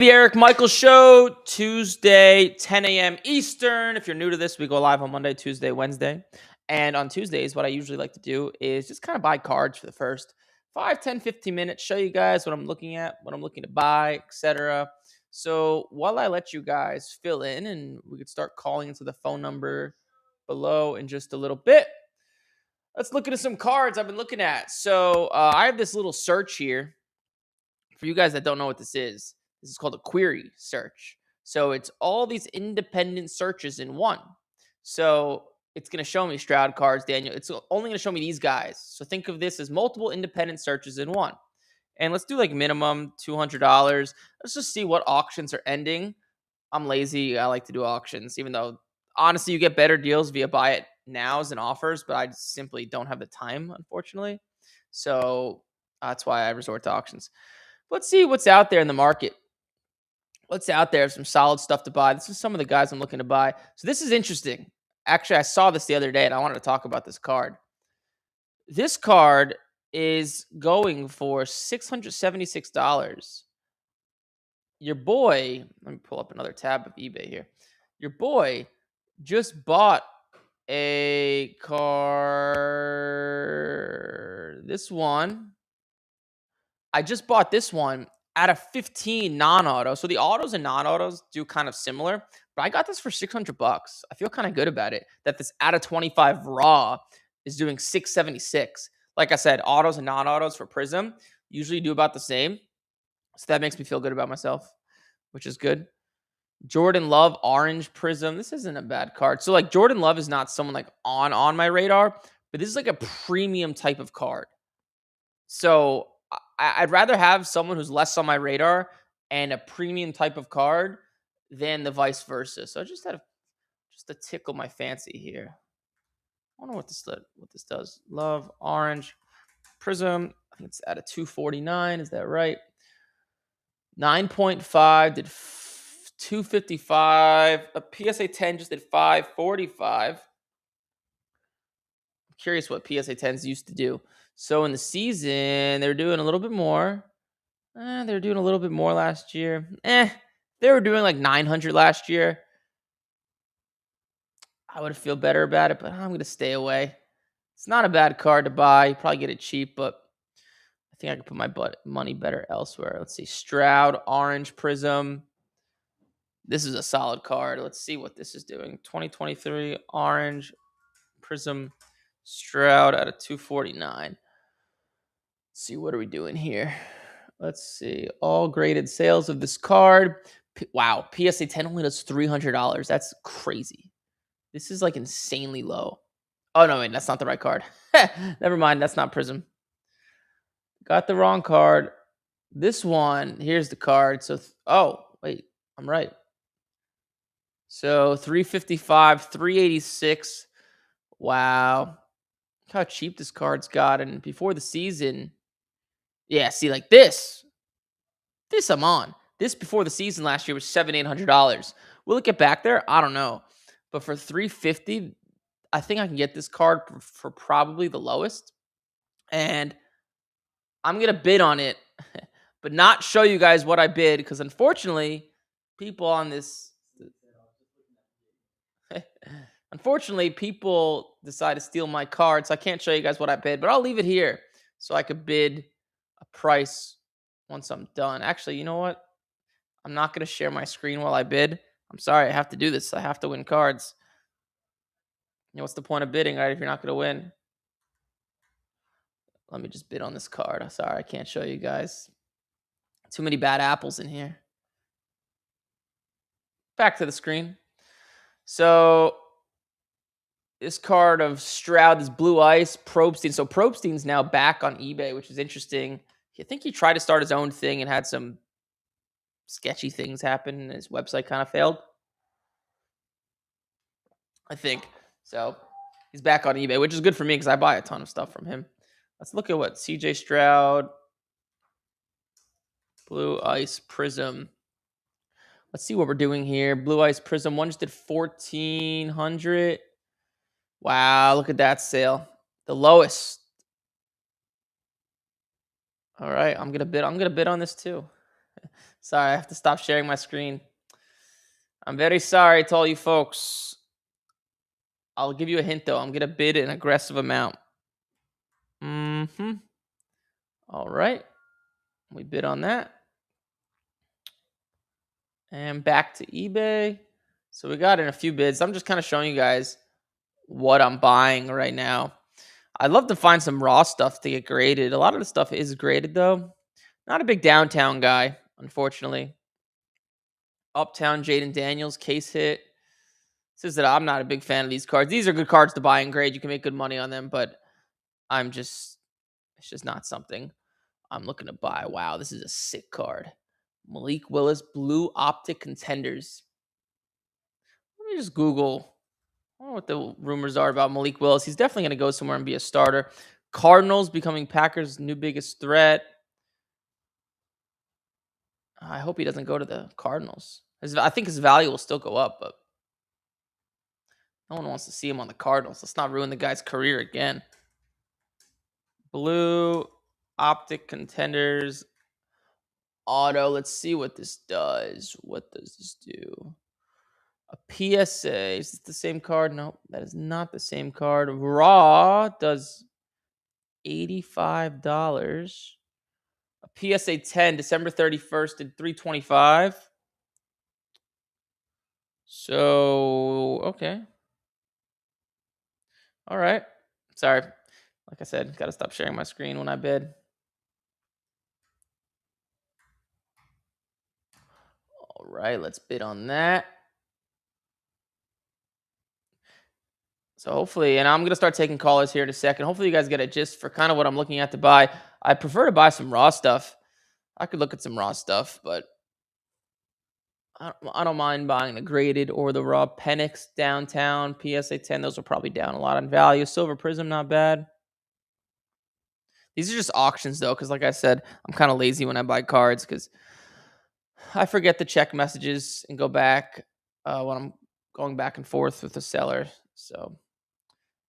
The Eric Michael Show, Tuesday, 10 a.m. Eastern. If you're new to this, we go live on Monday, Tuesday, Wednesday. And on Tuesdays, what I usually like to do is just kind of buy cards for the first 5, 10, 15 minutes, show you guys what I'm looking at, what I'm looking to buy, etc. So while I let you guys fill in, and we could start calling into the phone number below in just a little bit, let's look into some cards I've been looking at. So I have this little search here. For you guys that don't know what this is called a query search. So it's all these independent searches in one. So it's going to show me Stroud cards, Daniel. It's only going to show me these guys. So think of this as multiple independent searches in one. And let's do like minimum $200. Let's just see what auctions are ending. I'm lazy. I like to do auctions, even though honestly you get better deals via buy it nows and offers, but I simply don't have the time, unfortunately. So that's why I resort to auctions. Let's see what's out there in the market. What's out there? Some solid stuff to buy. This is some of the guys I'm looking to buy. So this is interesting. Actually, I saw this the other day and I wanted to talk about this card. This card is going for $676. Your boy, let me pull up another tab of eBay here. Your boy just bought a card. This one. I just bought this one at a 15 non-auto. So the autos and non-autos do kind of similar, but I got this for $600. I feel kind of good about it that this out of 25 raw is doing 676. Like I said, autos and non-autos for Prism usually do about the same. So that makes me feel good about myself, which is good. Jordan Love Orange Prism. This isn't a bad card. So like Jordan Love is not someone like on my radar, but this is like a premium type of card. So I'd rather have someone who's less on my radar and a premium type of card than the vice versa. So I just had to tickle my fancy here. I wonder what this does. Love Orange Prism. I think it's at a 249. Is that right? 9.5 did 255. A PSA 10 just did 545. I'm curious what PSA 10s used to do. So in the season, they're doing a little bit more. They were doing a little bit more last year. They were doing like 900 last year. I would feel better about it, but I'm going to stay away. It's not a bad card to buy. You probably get it cheap, but I think I could put my money better elsewhere. Let's see. Stroud, Orange Prism. This is a solid card. Let's see what this is doing. 2023 Orange Prism Stroud at a 249. Let's see, what are we doing here? Let's see. All graded sales of this card. Wow. PSA 10 only does $300. That's crazy. This is like insanely low. Oh, no, wait. That's not the right card. Never mind. That's not Prism. Got the wrong card. This one, here's the card. So, oh, wait. I'm right. So 355, 386. Wow. Look how cheap this card's gotten before the season. Yeah, see, like this. This I'm on. This before the season last year was $700-800. Will it get back there? I don't know. But for $350, I think I can get this card for probably the lowest. And I'm going to bid on it, but not show you guys what I bid because unfortunately, people on this unfortunately, people decide to steal my card, so I can't show you guys what I bid, but I'll leave it here so I could bid a price once I'm done. Actually, you know what? I'm not going to share my screen while I bid. I'm sorry. I have to do this. I have to win cards. You know, what's the point of bidding, right, if you're not going to win? Let me just bid on this card. I'm sorry. I can't show you guys. Too many bad apples in here. Back to the screen. So this card of Stroud is Blue Ice, Probstein. So Probstein's now back on eBay, which is interesting. I think he tried to start his own thing and had some sketchy things happen and his website kind of failed. I think. So he's back on eBay, which is good for me because I buy a ton of stuff from him. Let's look at what CJ Stroud, Blue Ice Prism. Let's see what we're doing here. Blue Ice Prism. One just did 1,400. Wow, look at that sale. The lowest. All right, I'm gonna bid on this too. Sorry, I have to stop sharing my screen. I'm very sorry to all you folks. I'll give you a hint though. I'm gonna bid an aggressive amount. Mm-hmm. All right. We bid on that. And back to eBay. So we got in a few bids. I'm just kind of showing you guys what I'm buying right now. I'd love to find some raw stuff to get graded. A lot of the stuff is graded though. Not a big downtown guy, unfortunately. Uptown Jaden Daniels case hit. Says that I'm not a big fan of these cards. These are good cards to buy and grade. You can make good money on them, but it's just not something I'm looking to buy. Wow, this is a sick card. Malik Willis, Blue Optic Contenders. Let me just Google. I don't know what the rumors are about Malik Willis. He's definitely going to go somewhere and be a starter. Cardinals becoming Packers' new biggest threat. I hope he doesn't go to the Cardinals. I think his value will still go up, but no one wants to see him on the Cardinals. Let's not ruin the guy's career again. Blue Optic Contenders auto. Let's see what this does. What does this do? A PSA. Is this the same card? No, that is not the same card. Raw does $85. A PSA 10, December 31st and 325. So, okay. All right. Sorry. Like I said, got to stop sharing my screen when I bid. All right, let's bid on that. So hopefully, and I'm going to start taking callers here in a second. Hopefully you guys get a gist for kind of what I'm looking at to buy. I prefer to buy some raw stuff. I could look at some raw stuff, but I don't mind buying the graded or the raw. Penix downtown, PSA 10. Those are probably down a lot on value. Silver Prism, not bad. These are just auctions though, because like I said, I'm kind of lazy when I buy cards because I forget to check messages and go back when I'm going back and forth with the seller. So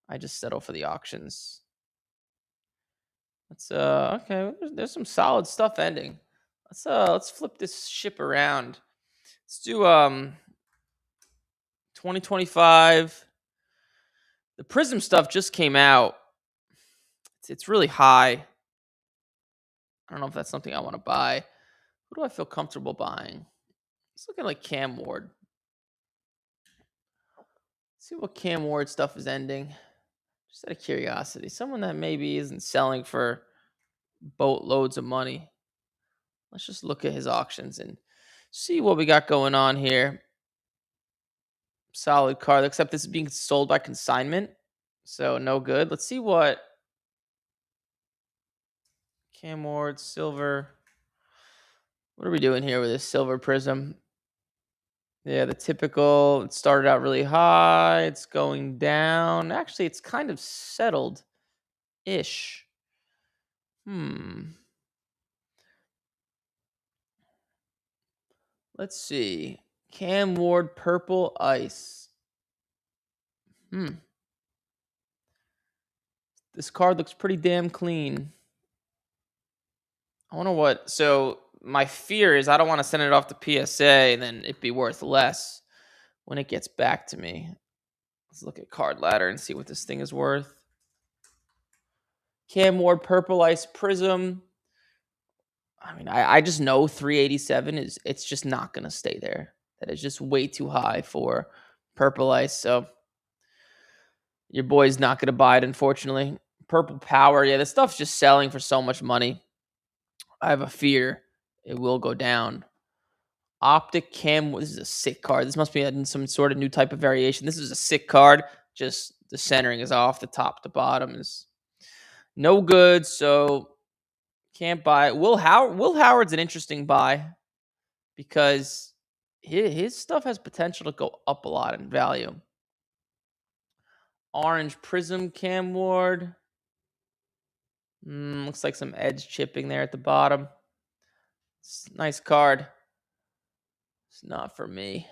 I just settle for the auctions. Let's okay. There's some solid stuff ending. Let's flip this ship around. Let's do 2025. The Prism stuff just came out. It's really high. I don't know if that's something I want to buy. Who do I feel comfortable buying? Let's look at like Cam Ward. See what Cam Ward stuff is ending. Just out of curiosity. Someone that maybe isn't selling for boatloads of money. Let's just look at his auctions and see what we got going on here. Solid card, except this is being sold by consignment. So no good. Let's see what Cam Ward, silver. What are we doing here with this silver prism? Yeah, the typical. It started out really high. It's going down. Actually, it's kind of settled ish. Let's see. Cam Ward, purple ice. This card looks pretty damn clean. I wonder what. So my fear is I don't want to send it off to PSA and then it be worth less when it gets back to me. Let's look at Card Ladder and see what this thing is worth. Cam Ward, purple ice prism. I mean, I just know 387 it's just not gonna stay there. That is just way too high for purple ice. So your boy's not gonna buy it, unfortunately. Purple power, yeah, this stuff's just selling for so much money. I have a fear it will go down. Optic Cam, this is a sick card. This must be in some sort of new type of variation. This is a sick card. Just the centering is off. The top to bottom is no good. So can't buy it. Will Howard's an interesting buy because his stuff has potential to go up a lot in value. Orange Prism Cam Ward. Looks like some edge chipping there at the bottom. Nice card. It's not for me.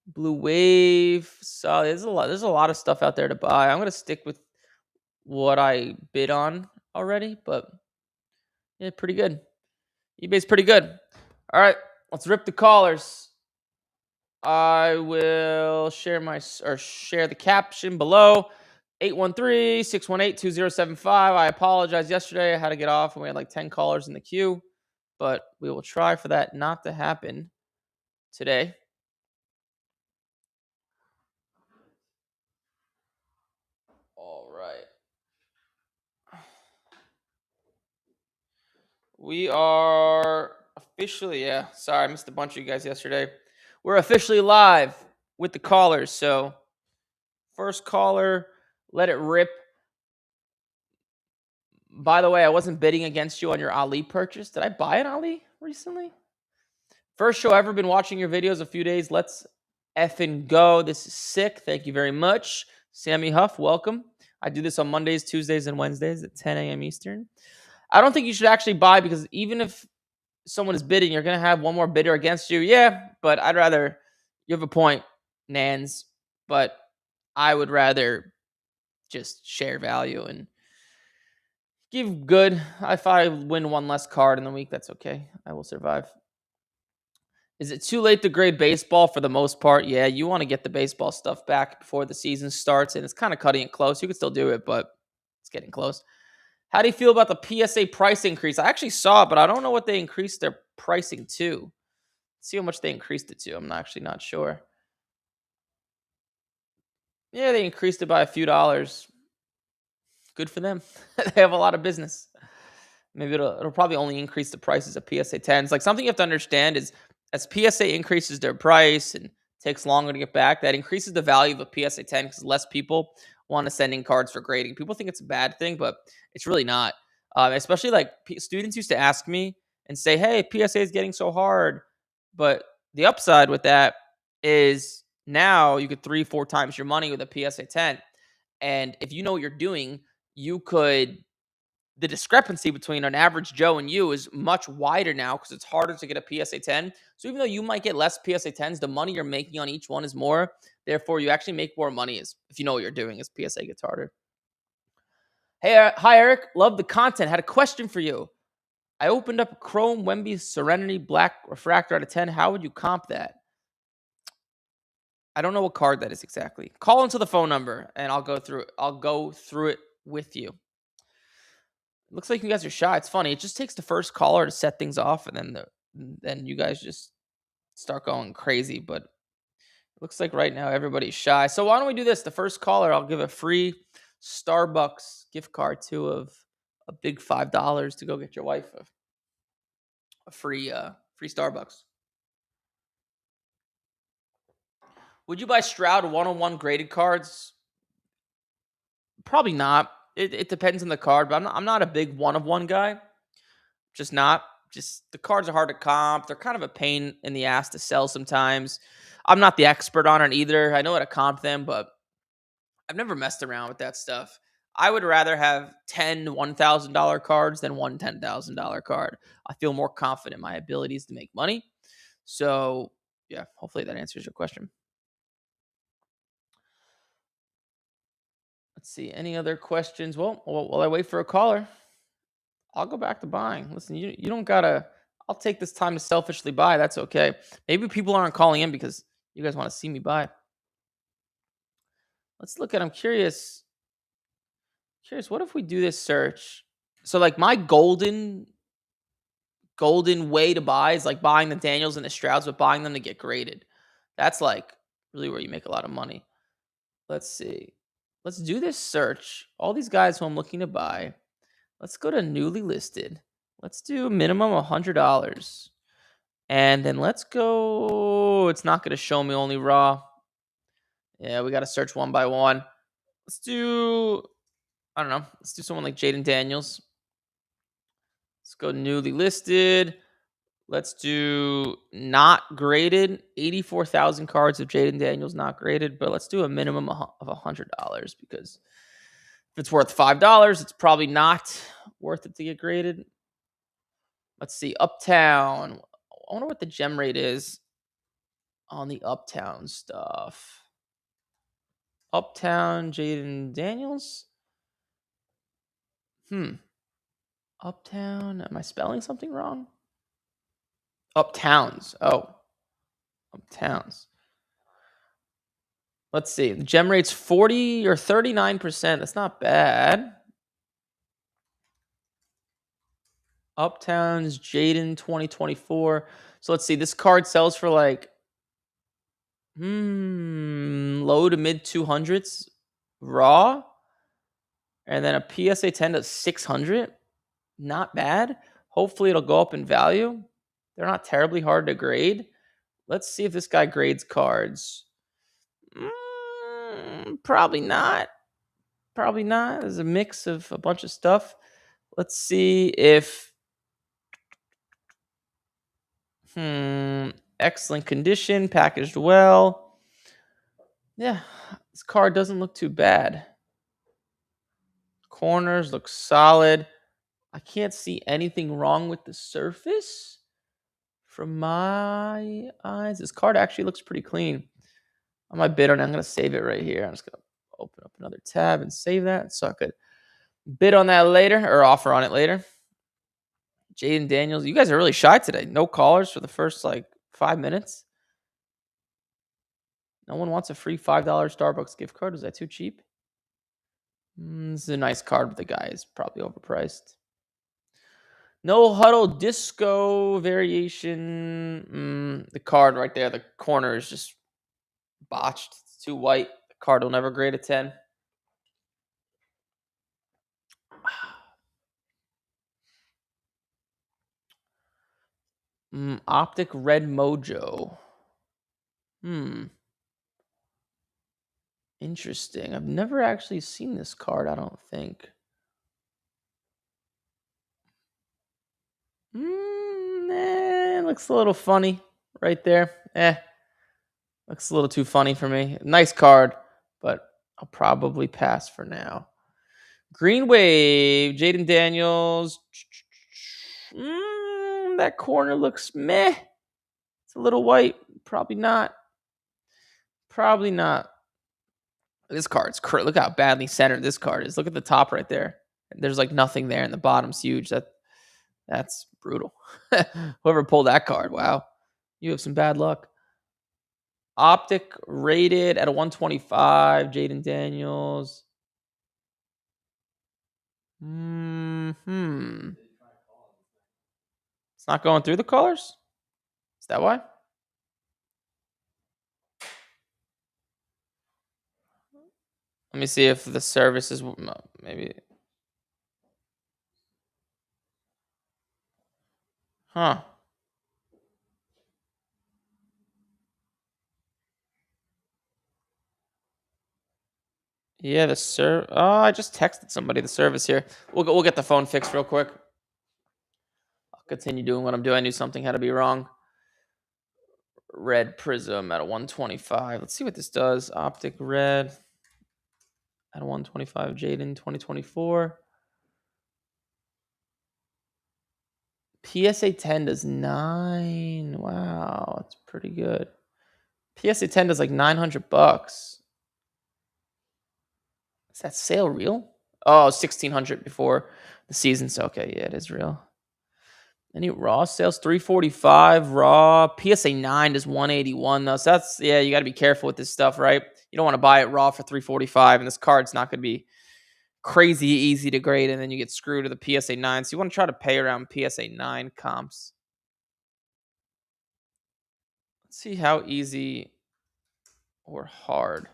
Blue Wave. So there's a lot of stuff out there to buy. I'm gonna stick with what I bid on already, but yeah, pretty good. eBay's pretty good. All right, let's rip the callers. I will share the caption below. 813-618-2075. I apologize. Yesterday I had to get off and we had like 10 callers in the queue, but we will try for that not to happen today. All right. We are officially, yeah. Sorry, I missed a bunch of you guys yesterday. We're officially live with the callers. So, first caller, let it rip. By the way, I wasn't bidding against you on your Ali purchase. Did I buy an Ali recently? First show ever. Been watching your videos a few days. Let's effing go. This is sick. Thank you very much. Sammy Huff, welcome. I do this on Mondays, Tuesdays, and Wednesdays at 10 a.m. Eastern. I don't think you should actually buy because even if someone is bidding, you're going to have one more bidder against you. Yeah, but I'd rather, you have a point, Nans, but I would rather just share value and give good. If I win one less card in the week, that's okay. I will survive. Is it too late to grade baseball for the most part? Yeah, you want to get the baseball stuff back before the season starts, and it's kind of cutting it close. You can still do it, but it's getting close. How do you feel about the PSA price increase? I actually saw it, but I don't know what they increased their pricing to. Let's see how much they increased it to. I'm actually not sure. Yeah, they increased it by a few dollars. Good for them. They have a lot of business. Maybe it'll probably only increase the prices of PSA 10s. Like something you have to understand is as PSA increases their price and takes longer to get back, that increases the value of a PSA 10 because less people want to send in cards for grading. People think it's a bad thing, but it's really not. Especially like students used to ask me and say, "Hey, PSA is getting so hard," but the upside with that is now you get 3-4 times your money with a PSA 10, and if you know what you're doing, you could the discrepancy between an average Joe and you is much wider now because it's harder to get a PSA 10. So even though you might get less PSA 10s, the money you're making on each one is more. Therefore, you actually make more money as if you know what you're doing as PSA gets harder. Hey, hi Eric, love the content. Had a question for you. I opened up a Chrome Wemby Serenity Black Refractor out of 10. How would you comp that? I don't know what card that is exactly. Call into the phone number and I'll go through it. I'll go through it with you. Looks like you guys are shy. It's funny. It just takes the first caller to set things off, and then you guys just start going crazy. But it looks like right now everybody's shy. So why don't we do this? The first caller, I'll give a free Starbucks gift card to of a big $5 to go get your wife a free Starbucks. Would you buy Stroud 101 graded cards? Probably not. It depends on the card, but I'm not a big one of one guy. Just not. Just the cards are hard to comp. They're kind of a pain in the ass to sell sometimes. I'm not the expert on it either. I know how to comp them, but I've never messed around with that stuff. I would rather have 10 $1,000 cards than one $10,000 card. I feel more confident in my abilities to make money. So, yeah, hopefully that answers your question. Let's see. Any other questions? Well, while I wait for a caller, I'll go back to buying. Listen, you don't gotta. I'll take this time to selfishly buy. That's okay. Maybe people aren't calling in because you guys want to see me buy. Let's look at. I'm curious. Curious. What if we do this search? So like my golden way to buy is like buying the Daniels and the Strouds, but buying them to get graded. That's like really where you make a lot of money. Let's see. Let's do this search. All these guys who I'm looking to buy. Let's go to newly listed. Let's do minimum $100. And then let's go. It's not going to show me only raw. Yeah, we got to search one by one. Let's do, I don't know. Let's do someone like Jaden Daniels. Let's go newly listed. Let's do not graded. 84,000 cards of Jaden Daniels not graded, but let's do a minimum of $100 because if it's worth $5, it's probably not worth it to get graded. Let's see. Uptown. I wonder what the gem rate is on the Uptown stuff. Uptown Jaden Daniels. Uptown. Am I spelling something wrong? Uptowns. Oh, Uptowns. Let's see. The gem rate's 40 or 39%. That's not bad. Uptowns, Jaden 2024. So let's see. This card sells for like low to mid 200s raw. And then a PSA 10 to 600. Not bad. Hopefully it'll go up in value. They're not terribly hard to grade. Let's see if this guy grades cards. Probably not. Probably not. There's a mix of a bunch of stuff. Let's see if excellent condition, packaged well. Yeah, this card doesn't look too bad. Corners look solid. I can't see anything wrong with the surface from my eyes. This card actually looks pretty clean. On my bid on it, I'm going to save it right here. I'm just going to open up another tab and save that so I could bid on that later or offer on it later. Jaden Daniels, you guys are really shy today. No callers for the first like 5 minutes. No one wants a free $5 Starbucks gift card. Is that too cheap? This is a nice card, but the guy is probably overpriced. No huddle disco variation. The card right there, the corner is just botched. It's too white. The card will never grade a 10. Optic Red Mojo. Interesting. I've never actually seen this card, I don't think. It looks a little funny right there. Looks a little too funny for me. Nice card, but I'll probably pass for now. Green Wave, Jaden Daniels. That corner looks meh. It's a little white. Probably not. Probably not. This card's look how badly centered this card is. Look at the top right there. There's like nothing there, and the bottom's huge. That's brutal. Whoever pulled that card, wow, you have some bad luck. Optic rated at a 125. Jaden Daniels. It's not going through the colors. Is that why? Let me see if the service is maybe. Huh. Yeah, I just texted somebody the service here. We'll get the phone fixed real quick. I'll continue doing what I'm doing. I knew something had to be wrong. Red Prism at a 125. Let's see what this does. Optic Red at a 125. Jaden 2024. PSA 10 does 9. Wow, that's pretty good. PSA 10 does like $900. Is that sale real? Oh, 1,600 before the season. So okay, yeah, it is real. Any raw sales? 345 raw. PSA 9 is 181 though. So that's you got to be careful with this stuff, right? You don't want to buy it raw for 345, and this card's not going to be crazy easy to grade, and then you get screwed to the PSA 9. So you want to try to pay around PSA 9 comps. Let's see how easy or hard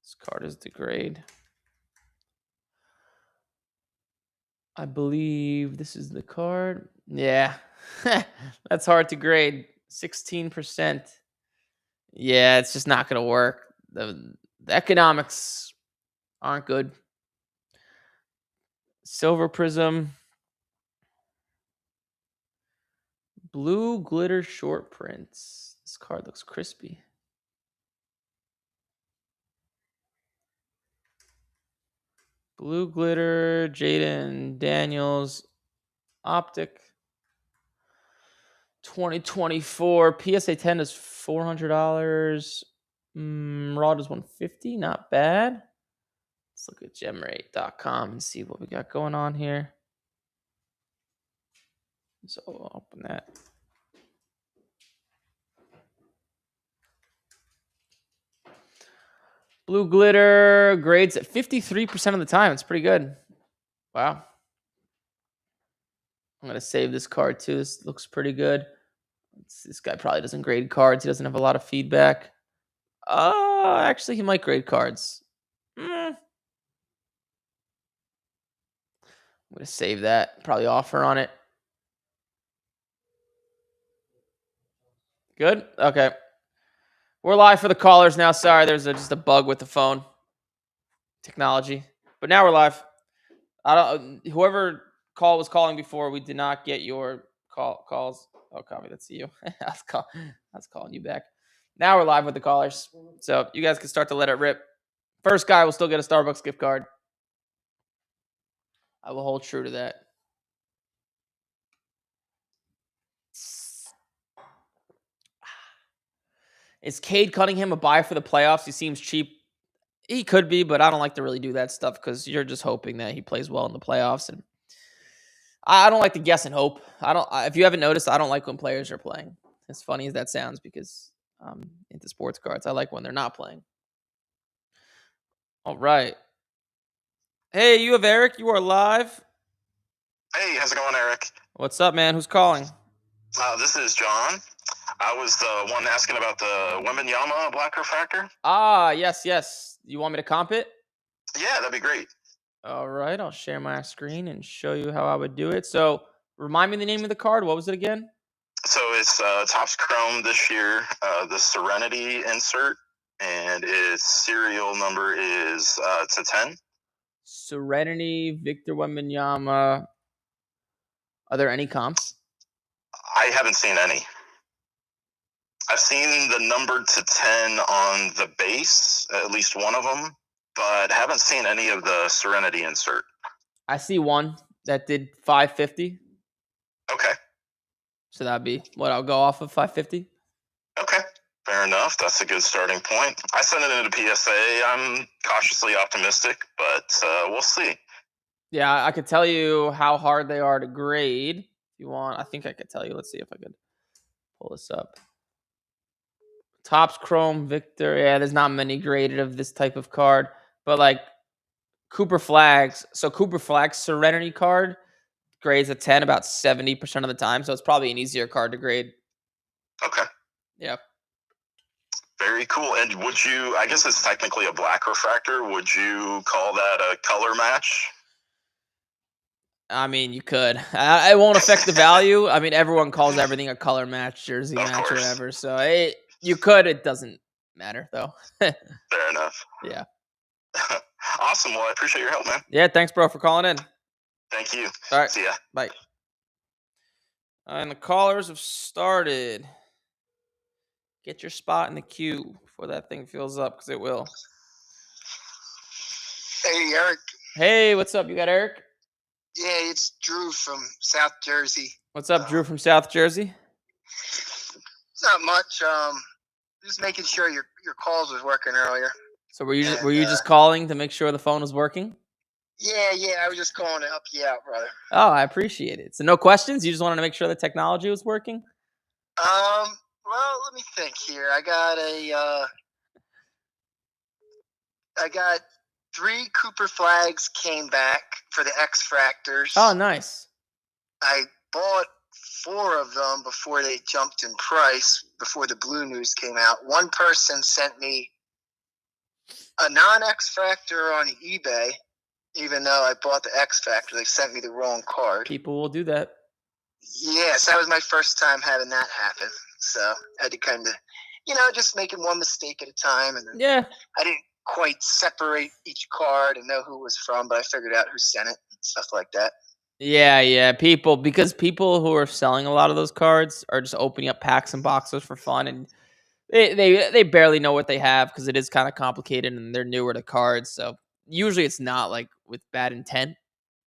this card is to grade. I believe this is the card. Yeah, that's hard to grade. 16%. Yeah, it's just not going to work. The economics aren't good. Silver Prism. Blue Glitter Short Prints. This card looks crispy. Blue Glitter, Jaden Daniels, Optic. 2024 PSA 10 is $400. Raw is $150. Not bad. Let's look at gemrate.com and see what we got going on here. So I'll open that. Blue glitter grades at 53% of the time. It's pretty good. Wow. I'm going to save this card too. This looks pretty good. This guy probably doesn't grade cards. He doesn't have a lot of feedback. Actually, he might grade cards. I'm going to save that. Probably offer on it. Good? Okay. We're live for the callers now. Sorry, there's just a bug with the phone technology. But now we're live. Whoever was calling before, we did not get your calls. Oh, copy. That's you. I was calling you back. Now we're live with the callers. So you guys can start to let it rip. First guy will still get a Starbucks gift card. I will hold true to that. Is Cade Cunningham a buy for the playoffs? He seems cheap. He could be, but I don't like to really do that stuff because you're just hoping that he plays well in the playoffs. And I don't like to guess and hope. If you haven't noticed, I don't like when players are playing. As funny as that sounds, because into sports cards, I like when they're not playing. All right. Hey, you have Eric. You are live. Hey, how's it going, Eric? What's up, man? Who's calling? This is John. I was the one asking about the Wembanyama Black Refractor. Yes. You want me to comp it? Yeah, that'd be great. All right, I'll share my screen and show you how I would do it. So, remind me the name of the card. What was it again? So it's Topps Chrome this year, the Serenity insert, and its serial number is to 10. Serenity, Victor Wembanyama. Are there any comps? I haven't seen any. I've seen the number to 10 on the base, at least one of them, but haven't seen any of the Serenity insert. I see one that did 550. Okay. So that'd be what I'll go off of, 550. Okay. Fair enough. That's a good starting point. I sent it into PSA. I'm cautiously optimistic, but we'll see. Yeah, I could tell you how hard they are to grade if you want. I think I could tell you. Let's see if I could pull this up. Topps Chrome Victor. Yeah, there's not many graded of this type of card, but like Cooper Flags. So Cooper Flags Serenity card grades a 10 about 70% of the time. So it's probably an easier card to grade. Okay. Yeah. Very cool. And would you, I guess it's technically a black refractor, would you call that a color match? I mean, you could. It won't affect the value. I mean, everyone calls everything a color match, jersey match, or whatever. So you could. It doesn't matter, though. Fair enough. Yeah. Awesome. Well, I appreciate your help, man. Yeah, thanks, bro, for calling in. Thank you. All right. See ya. Bye. And the callers have started. Get your spot in the queue before that thing fills up, because it will. Hey, Eric. Hey, what's up? You got Eric? Yeah, it's Drew from South Jersey. What's up, Drew from South Jersey? Not much. Just making sure your calls was working earlier. So were you just calling to make sure the phone was working? Yeah. I was just calling to help you out, brother. Oh, I appreciate it. So no questions? You just wanted to make sure the technology was working? Well, let me think here. I got 3 Cooper Flags came back for the X Fractors. Oh, nice. I bought 4 of them before they jumped in price, before the Blue News came out. One person sent me a non-X Fractor on eBay, even though I bought the X Factor. They sent me the wrong card. People will do that. Yes, that was my first time having that happen. So I had to kind of, just making one mistake at a time. And yeah, I didn't quite separate each card and know who it was from, but I figured out who sent it and stuff like that. Yeah. Because people who are selling a lot of those cards are just opening up packs and boxes for fun, and they barely know what they have because it is kind of complicated and they're newer to cards. So usually it's not like with bad intent.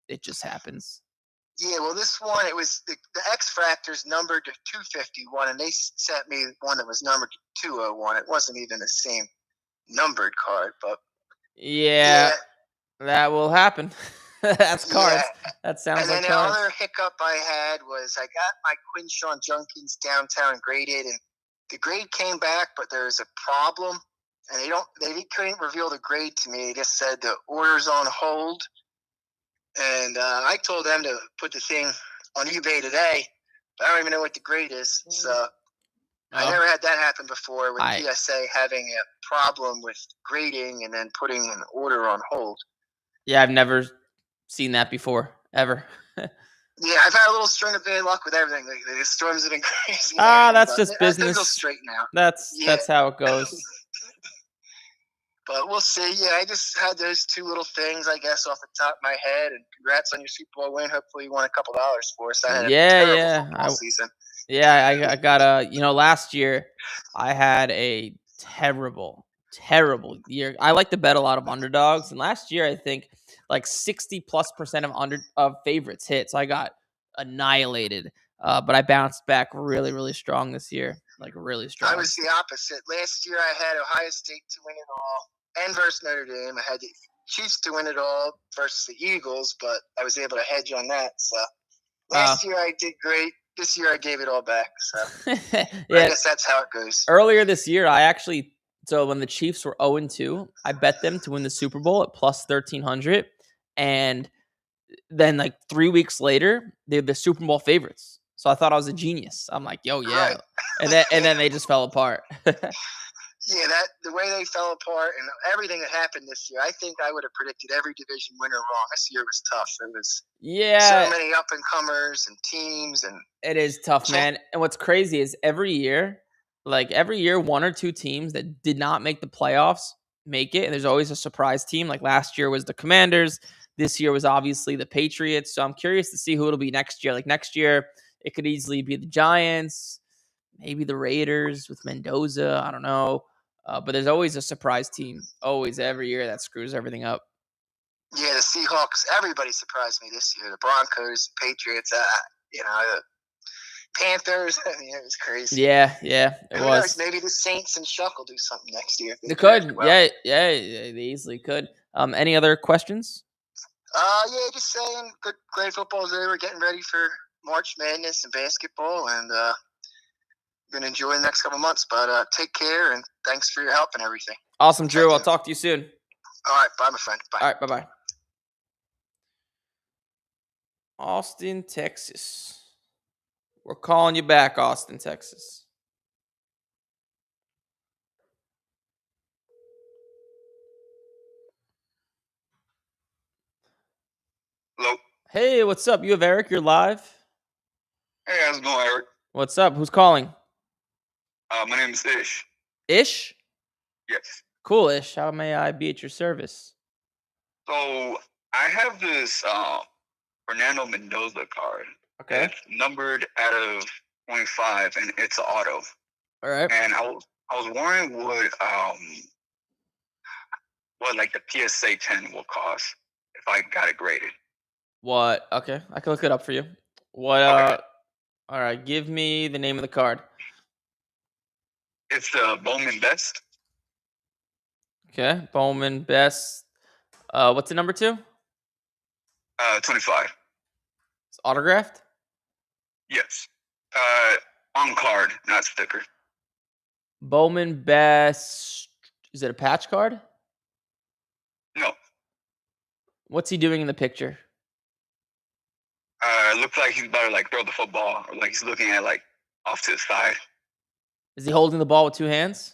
It just happens. Yeah, well, this one, it was the X Fractors numbered to 251, and they sent me one that was numbered to 201. It wasn't even the same numbered card, but yeah. That will happen. That's cards. Yeah. That sounds and like then cards. The other hiccup I had was I got my Quinshawn Junkins downtown graded, and the grade came back, but there's a problem. and they couldn't reveal the grade to me. They just said the order's on hold, and I told them to put the thing on eBay today. But I don't even know what the grade is, so I never had that happen before with PSA having a problem with grading and then putting an order on hold. Yeah, I've never seen that before, ever. Yeah, I've had a little string of bad luck with everything. The storms have been crazy. That's just business. Things will straighten out. That's how it goes. But we'll see. Yeah, I just had those two little things, I guess, off the top of my head. And congrats on your Super Bowl win. Hopefully, you won a couple dollars for us. I had a terrible football season. Yeah, I got last year I had a terrible year. I like to bet a lot of underdogs, and last year I think like 60+% of favorites hit. So I got annihilated. But I bounced back really, really strong this year. Like really strong. I was the opposite. Last year I had Ohio State to win it all and versus Notre Dame. I had the Chiefs to win it all versus the Eagles, but I was able to hedge on that. So last year I did great. This year I gave it all back. So yeah, I guess that's how it goes. Earlier this year, so when the Chiefs were 0-2, I bet them to win the Super Bowl at plus 1,300. And then like 3 weeks later, they're the Super Bowl favorites. So I thought I was a genius. I'm like, yo, yeah. Right. And then they just fell apart. Yeah, the way they fell apart and everything that happened this year, I think I would have predicted every division winner wrong. This year was tough. It was so many up and comers and teams, and it is tough, man. And what's crazy is every year, one or two teams that did not make the playoffs make it, and there's always a surprise team. Like last year was the Commanders. This year was obviously the Patriots. So I'm curious to see who it'll be next year. Like next year, it could easily be the Giants, maybe the Raiders with Mendoza. I don't know. But there's always a surprise team, always every year that screws everything up. Yeah, the Seahawks. Everybody surprised me this year. The Broncos, Patriots, the Panthers. I mean, it was crazy. Yeah, it was. Maybe the Saints and Shuck will do something next year. They could. Well. Yeah, they easily could. Any other questions? Yeah, just saying, great football day. We're getting ready for March Madness and basketball, and going to enjoy the next couple months. But take care, and thanks for your help and everything. Awesome, Drew. I'll talk to you soon. All right, bye, my friend. Bye. All right, bye-bye. Austin, Texas. We're calling you back, Austin, Texas. Hello. Hey, what's up? You have Eric? You're live? Hey, how's it going, Eric? What's up? Who's calling? My name is Ish. Ish? Yes. Cool, Ish. How may I be at your service? So, I have this Fernando Mendoza card. Okay. It's numbered out of 25, and it's an auto. All right. And I was wondering what like the PSA 10 will cost if I got it graded. What? Okay, I can look it up for you. What? Okay. All right. Give me the name of the card. It's the Bowman Best. Okay, Bowman Best. What's the number 2? 25. It's autographed? Yes. On card, not sticker. Bowman Best. Is it a patch card? No. What's he doing in the picture? It looks like he's about to throw the football, or like he's looking at off to the side. Is he holding the ball with 2 hands?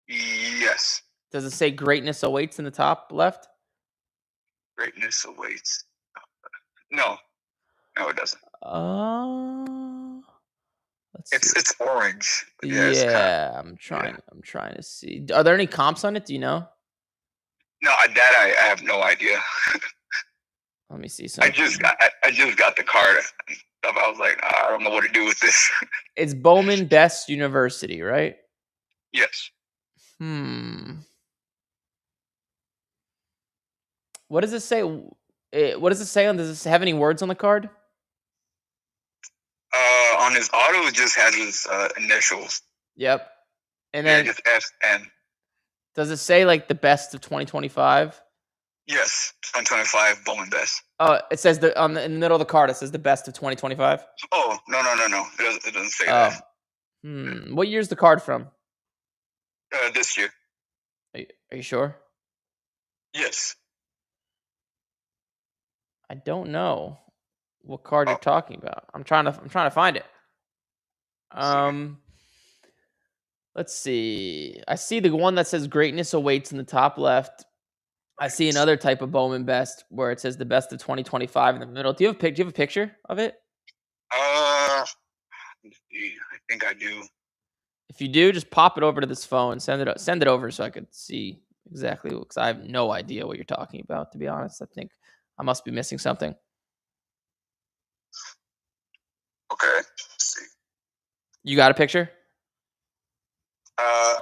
Yes. Does it say greatness awaits in the top left? Greatness awaits. No, it doesn't. It's orange. Yeah, I'm trying to see. Are there any comps on it? Do you know? No, I have no idea. Let me see something. I just got the card. I was like, I don't know what to do with this. It's Bowman Best University, right? Yes. What does it say? What does it say on? Does it have any words on the card? On his auto, it just has his initials. Yep. And then just FN. Does it say the best of 2025? Yes, 2025 Bowman Best. Oh, it says in the middle of the card. It says the best of 2025. Oh no! It doesn't say that. What year's the card from? This year. Are you sure? Yes. I don't know what card you're Oh, talking about. I'm trying to find it. see. Let's see. I see the one that says greatness awaits in the top left. I see another type of Bowman best where it says the best of 2025 in the middle. Do you have a picture of it? Let's see. I think I do. If you do, just pop it over to this phone. Send it over so I could see exactly, because I have no idea what you're talking about, to be honest. I think I must be missing something. Okay. Let's see. You got a picture? I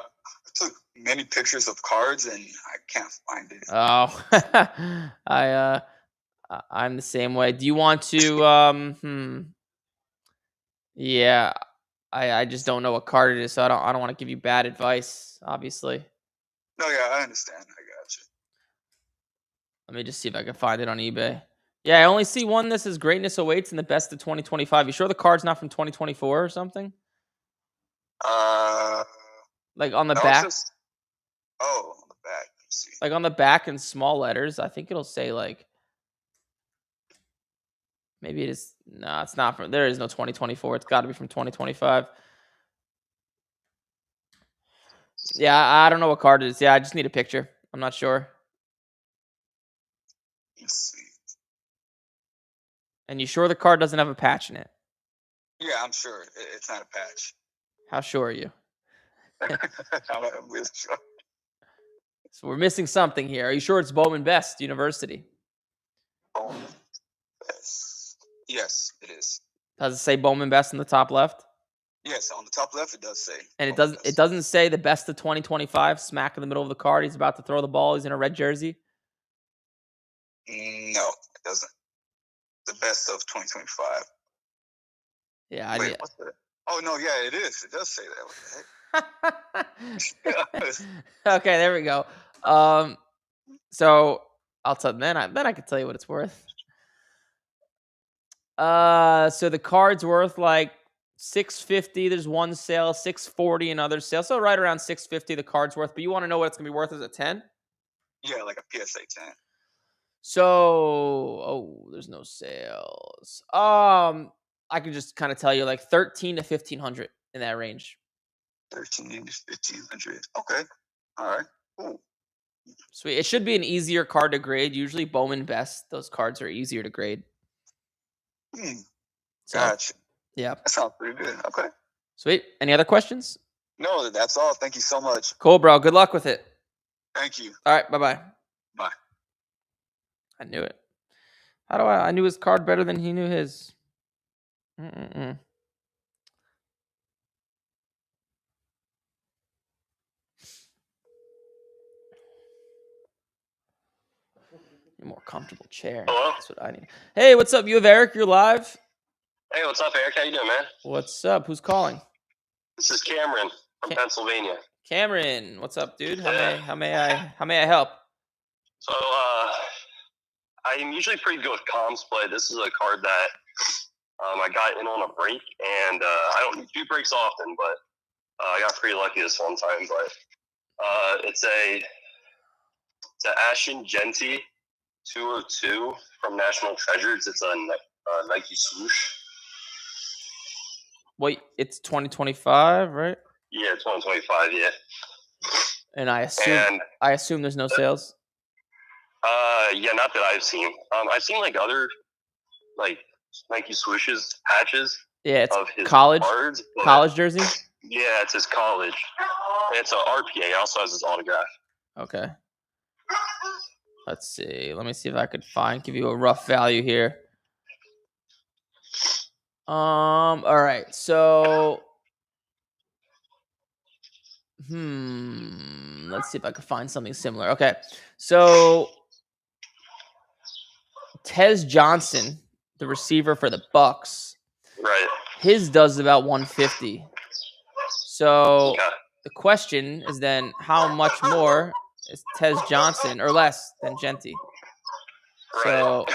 took many pictures of cards and I can't find it. Oh, I'm the same way. Do you want to? Yeah, I just don't know what card it is, so I don't want to give you bad advice. Obviously, No, yeah, I understand. I got you. let me just see if I can find it on eBay. Yeah, I only see one that says greatness awaits in the best of 2025. You sure the card's not from 2024 or something? Like on the No, it's back, just. Oh, on the back. Let's see. like on the back in small letters. I think it'll say like. Maybe it is. No, it's not from. There is no 2024. It's got to be from 2025. Yeah, I don't know what card it is. Yeah, I just need a picture. I'm not sure. Let's see. And you sure the card doesn't have a patch in it? Yeah, I'm sure it's not a patch. How sure are you? I'm really sure. So we're missing something here. Are you sure it's Bowman Best University? Oh, yes, it is. Does it say Bowman Best in the top left? Yes, on the top left it does say. And it Bowman doesn't. Best. It doesn't say the best of 2025. Smack in the middle of the card. He's about to throw the ball. He's in a red jersey. No, it doesn't. The best of 2025. Yeah, Wait, what's that? Oh no, yeah, it is. It does say that. What the heck? Okay, there we go. So I'll tell then I can tell you what it's worth. So the card's worth like $650. There's one sale, $640 another sale. So right around $650 the card's worth. But you want to know what it's gonna be worth as a 10? Yeah, like a PSA 10. So there's no sales. I can just kind of tell you like 13 to 1500 in that range. 13 to 1500. Okay. All right. Cool. Sweet. It should be an easier card to grade. Usually Bowman Best, those cards are easier to grade. So, Gotcha. yeah. That sounds pretty good. Okay. Sweet. Any other questions? No, that's all. Thank you so much. Cool, bro. Good luck with it. Thank you. All right. Bye-bye. Bye. I knew it. How do I knew his card better than he knew his. A more comfortable chair. Hello? That's what I need. Hey, what's up? You have Eric? You're live. Hey, what's up, Eric? How you doing, man? What's up? Who's calling? This is Cameron from Pennsylvania. Cameron, what's up, dude? How Yeah. may I help? So, I'm usually pretty good with comms play. This is a card that I got in on a break, and I don't do breaks often, but I got pretty lucky this one time. But it's a Ashen Genty 202 from National Treasures. It's a Nike swoosh. Wait, it's 2025, right? Yeah, 2025. Yeah. And I And assume there's no sales. yeah, not that I've seen. I've seen like other like Nike swooshes patches. Yeah, it's of his college cards, but college jersey. Yeah, it's his college. And it's a RPA. Also has his autograph. Okay. Let's see. Let me see if I could give you a rough value here. All right. So, let's see if I can find something similar. Okay. So, Tez Johnson, the receiver for the Bucks, Right. his does about 150. So, Yeah. the question is then how much more is Tez Johnson or less than Genty? Right. So,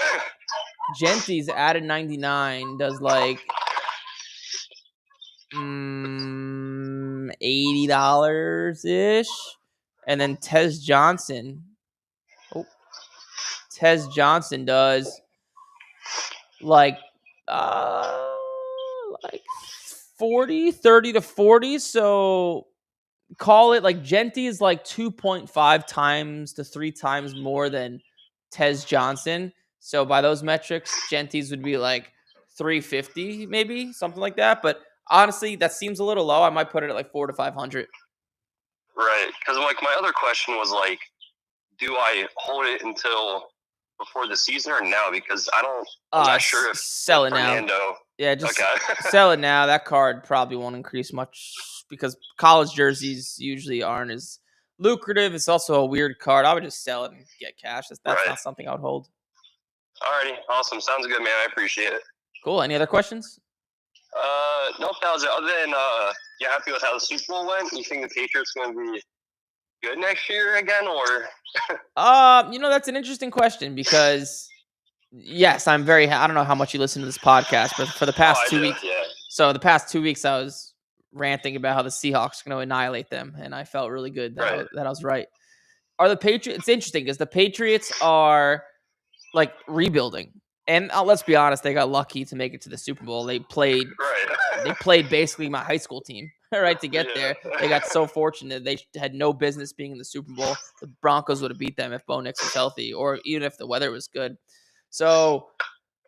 Genty's added 99 does like $80 ish, and then Tez Johnson does like 30 to 40. So call it like Genty is like 2.5 times to 3 times more than Tez Johnson. So by those metrics, Genty's would be like 350, maybe something like that. But honestly, that seems a little low. I might put it at like 400 to 500. Right, because like my other question was like, do I hold it until before the season or now? Because I'm not sure if sell it now. Fernando. Yeah, just Okay. sell it now. That card probably won't increase much because college jerseys usually aren't as lucrative. It's also a weird card. I would just sell it and get cash. That's Right. not something I would hold. Alrighty, awesome. Sounds good, man. I appreciate it. Cool. Any other questions? Nope, that was it. Other than you happy with how the Super Bowl went? You think the Patriots going to be good next year again, or? That's an interesting question because yes, I'm very. I don't know how much you listen to this podcast, but for the past 2 weeks, yeah. So the past 2 weeks, I was ranting about how the Seahawks are going to annihilate them, and I felt really good that I was right. Are the Patriots? It's interesting because the Patriots are like rebuilding, and let's be honest, they got lucky to make it to the Super Bowl. They played basically my high school team, right, to get there. They got so fortunate. They had no business being in the Super Bowl. The Broncos would have beat them if Bo Nix was healthy, or even if the weather was good. So,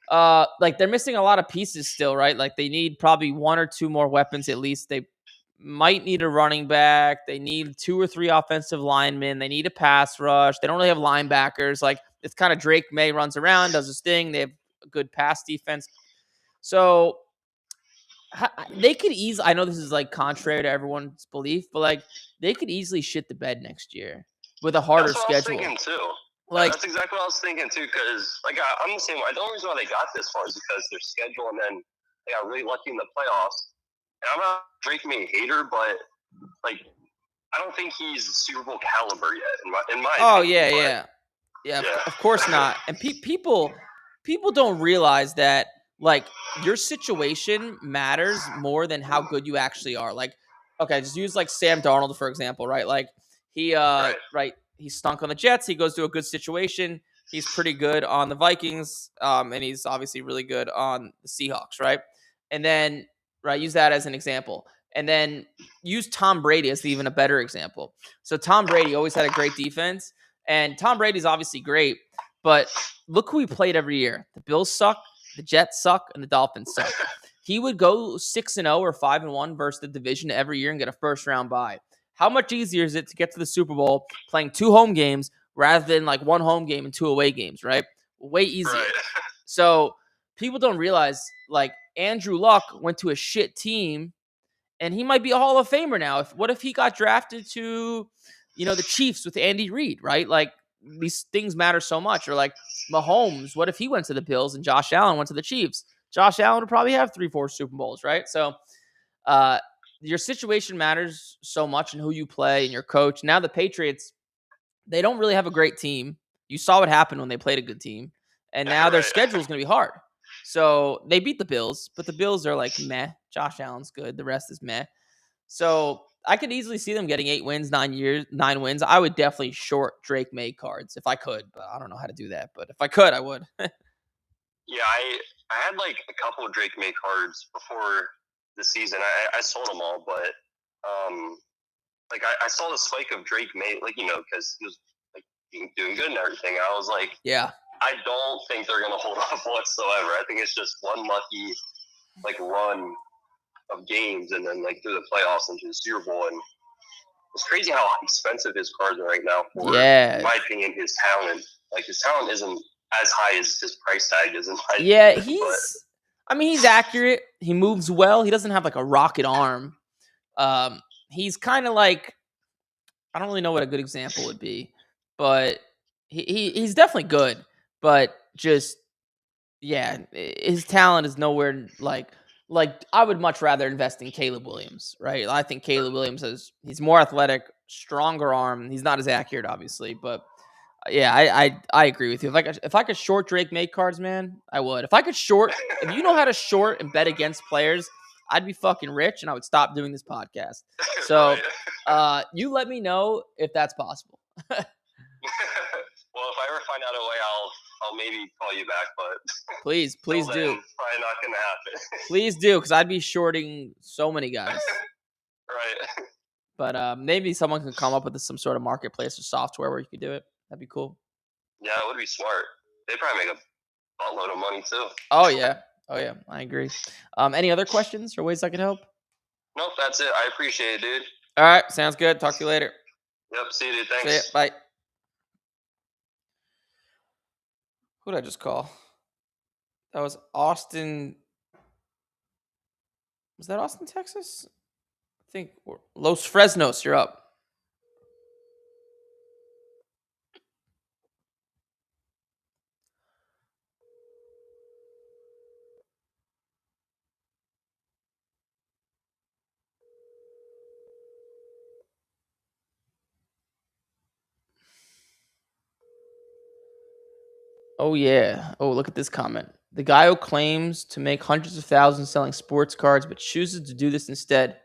they're missing a lot of pieces still, right? Like they need probably 1 or 2 more weapons at least. They might need a running back. They need 2 or 3 offensive linemen. They need a pass rush. They don't really have linebackers. Like it's kind of Drake May runs around, does his thing. They have a good pass defense. So they could easily, I know this is like contrary to everyone's belief, but like they could easily shit the bed next year with a harder schedule. I was thinking too. Like that's exactly what I was thinking too. Because I'm the same way. The only reason why they got this far is because their schedule, and then they got really lucky in the playoffs. And I'm not Drake May hater, but like I don't think he's Super Bowl caliber yet. In my opinion, yeah. Of course not. And people don't realize that like your situation matters more than how good you actually are. Like, okay, just use like Sam Darnold for example, right? Like he he stunk on the Jets. He goes to a good situation. He's pretty good on the Vikings, and he's obviously really good on the Seahawks, right? And then use that as an example. And then use Tom Brady as even a better example. So Tom Brady always had a great defense, and Tom Brady's obviously great, but look who he played every year. The Bills suck, the Jets suck, and the Dolphins suck. He would go 6-0 or 5-1 versus the division every year and get a first-round bye. How much easier is it to get to the Super Bowl playing 2 home games rather than like 1 home game and 2 away games, right? Way easier. Right. So people don't realize like Andrew Luck went to a shit team and he might be a Hall of Famer now. What if he got drafted to, the Chiefs with Andy Reid, right? Like these things matter so much. Or like Mahomes, what if he went to the Bills and Josh Allen went to the Chiefs? Josh Allen would probably have 3-4 Super Bowls, right? So your situation matters so much and who you play and your coach. Now the Patriots, they don't really have a great team. You saw what happened when they played a good team. And now their schedule is going to be hard. So they beat the Bills, but the Bills are like meh. Josh Allen's good. The rest is meh. So I could easily see them getting 8 wins, 9 wins. I would definitely short Drake May cards if I could, but I don't know how to do that. But if I could, I would. Yeah, I had like a couple of Drake May cards before the season. I sold them all, but I saw the spike of Drake May, because he was like doing good and everything. I was like, yeah, I don't think they're gonna hold up whatsoever. I think it's just one lucky run of games and then through the playoffs into the Super Bowl. And it's crazy how expensive his cards are right now for, in my opinion, his talent. Like his talent isn't as high as his price tag is. He's accurate. He moves well. He doesn't have like a rocket arm. He's kind of like, I don't really know what a good example would be, but he's definitely good. But just, his talent is nowhere like I would much rather invest in Caleb Williams, right? I think Caleb Williams he's more athletic, stronger arm. He's not as accurate, obviously, but I agree with you. If I could short Drake May cards, man, I would. If you know how to short and bet against players, I'd be fucking rich and I would stop doing this podcast. So, Right. you let me know if that's possible. Well, if I ever find out a way, I'll maybe call you back. But Please till do. then, probably not gonna happen. Please do, because I'd be shorting so many guys. Right. But maybe someone can come up with some sort of marketplace or software where you could do it. That'd be cool. Yeah, it would be smart. They probably make a buttload of money too. Oh yeah, I agree. Any other questions or ways I can help? Nope, that's it. I appreciate it, dude. All right, sounds good. Talk to you later. Yep, see you, dude. See Thanks. ya. Bye. Who did I just call? That was Austin. Was that Austin, Texas? I think Los Fresnos. You're up. Oh yeah. Oh, look at this comment. The guy who claims to make hundreds of thousands selling sports cards, but chooses to do this instead.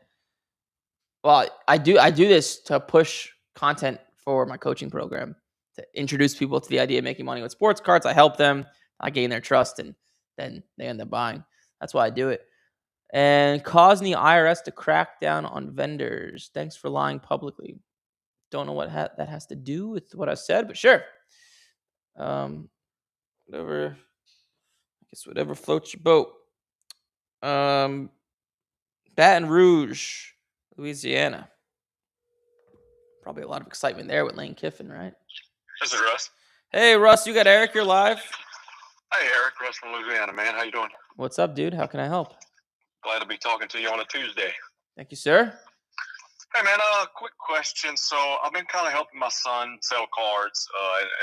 Well, I do this to push content for my coaching program, to introduce people to the idea of making money with sports cards. I help them, I gain their trust, and then they end up buying. That's why I do it. And causing the IRS to crack down on vendors. Thanks for lying publicly. Don't know what that has to do with what I said, but sure. Whatever. I guess whatever floats your boat. Baton Rouge, Louisiana. Probably a lot of excitement there with Lane Kiffin, right? This is Russ. Hey, Russ, you got Eric. You're live. Hey, Eric. Russ from Louisiana, man. How you doing? What's up, dude? How can I help? Glad to be talking to you on a Tuesday. Thank you, sir. Hey, man. Quick question. So I've been kind of helping my son sell cards,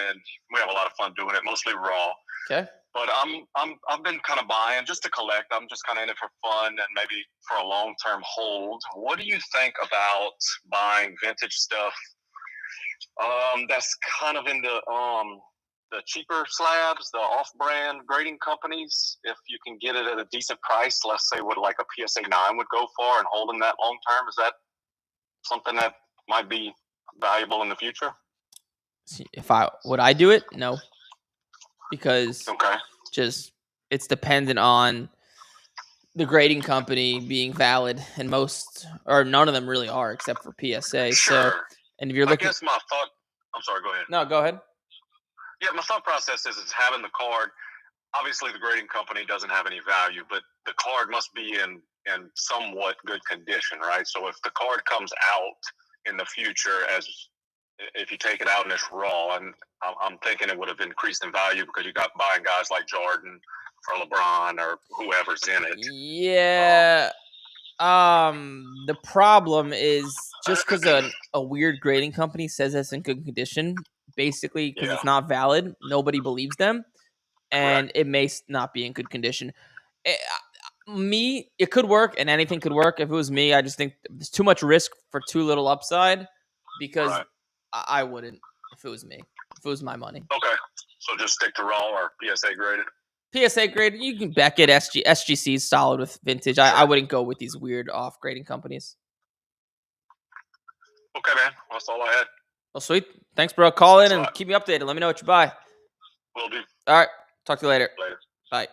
and we have a lot of fun doing it, mostly raw. Okay. But I've been kind of buying just to collect. I'm just kind of in it for fun and maybe for a long-term hold. What do you think about buying vintage stuff? That's kind of in the cheaper slabs, the off-brand grading companies. If you can get it at a decent price, let's say what like a PSA 9 would go for, and holding that long-term, is that something that might be valuable in the future? See, would I do it? No, because Okay. just it's dependent on the grading company being valid, and most or none of them really are, except for PSA. Sure. So, and if you're I looking, guess my thought. I'm sorry. Go ahead. no, go ahead. Yeah, my thought process is having the card. Obviously, the grading company doesn't have any value, but the card must be in somewhat good condition, right? So if the card comes out in the future, as if you take it out and it's raw, and I'm thinking it would have increased in value because you got buying guys like Jordan or LeBron or whoever's in it. Yeah. The problem is just because a weird grading company says it's in good condition, basically because it's not valid, nobody believes them, and it may not be in good condition. It could work, and anything could work. If it was me, I just think there's too much risk for too little upside, because I wouldn't if it was me. If it was my money. Okay, so just stick to raw or PSA graded. PSA grade, you can back it. SGC is solid with vintage. I wouldn't go with these weird off grading companies. Okay, man. That's all I had. Well, sweet. Thanks, bro. Call in and keep me updated. Let me know what you buy. Will do. All right. Talk to you later. Later. Bye.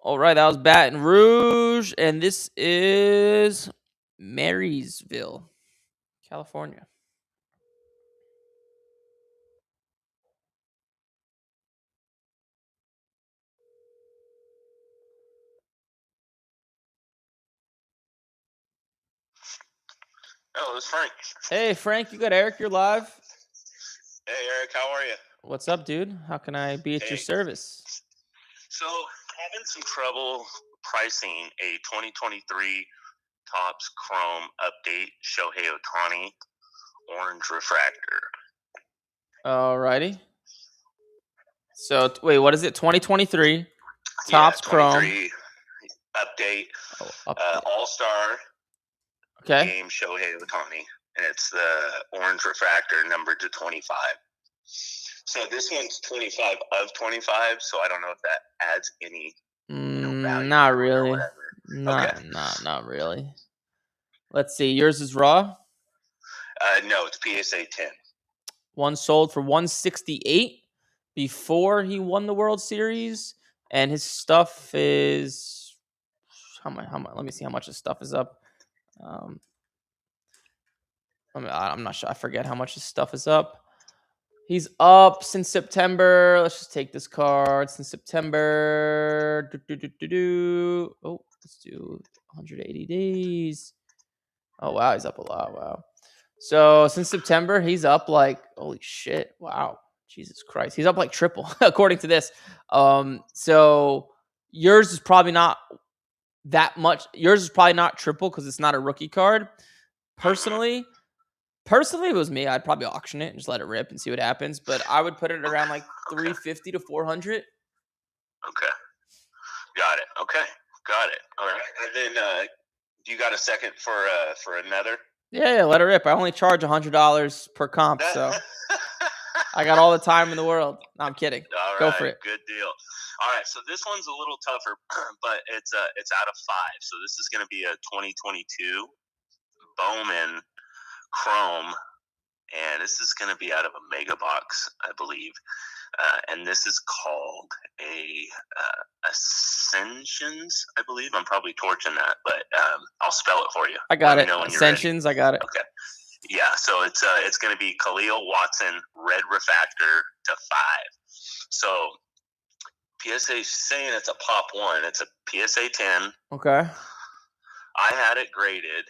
All right. That was Baton Rouge. And this is Marysville, California. Oh, this is Frank. Hey, Frank. You got Eric. You're live. Hey, Eric. How are you? What's up, dude? How can I be at your service? So, having some trouble pricing a 2023 Topps Chrome update Shohei Ohtani orange refractor. Alrighty. So, wait, what is it? 2023 Topps Chrome update. Update. All-Star game Shohei Ohtani. And it's the orange refractor numbered to 25. So this one's 25 of 25, so I don't know if that adds any value Not or really. whatever. Not really. Let's see. Yours is raw. No, it's PSA 10. One sold for $168 before he won the World Series, and his stuff is how much? Let me see how much his stuff is up. I'm not sure. I forget how much his stuff is up. He's up since September. Let's just take this card since September. Oh, let's do 180 days. Oh wow, he's up a lot. Wow. So since September, he's up like holy shit. Wow. Jesus Christ. He's up like triple according to this. So yours is probably not that much. Yours is probably not triple because it's not a rookie card. Personally, if it was me, I'd probably auction it and just let it rip and see what happens. But I would put it around like 350 to 400. Okay. Got it. Okay. Got it. All right. And then you got a second for another? Yeah, let it rip. I only charge $100 per comp, so I got all the time in the world. No, I'm kidding. All Go right, for it. Good deal. All right, so this one's a little tougher, but it's out of 5. So this is going to be a 2022 Bowman Chrome, and this is going to be out of a mega box, I believe. And this is called a Ascensions, I believe. I'm probably torching that, but I'll spell it for you. I got Let it. me know when you're ready. Ascensions, I got it. Okay. Yeah, so it's going to be Khalil Watson Red Refractor to 5. So PSA is saying it's a pop 1. It's a PSA 10. Okay. I had it graded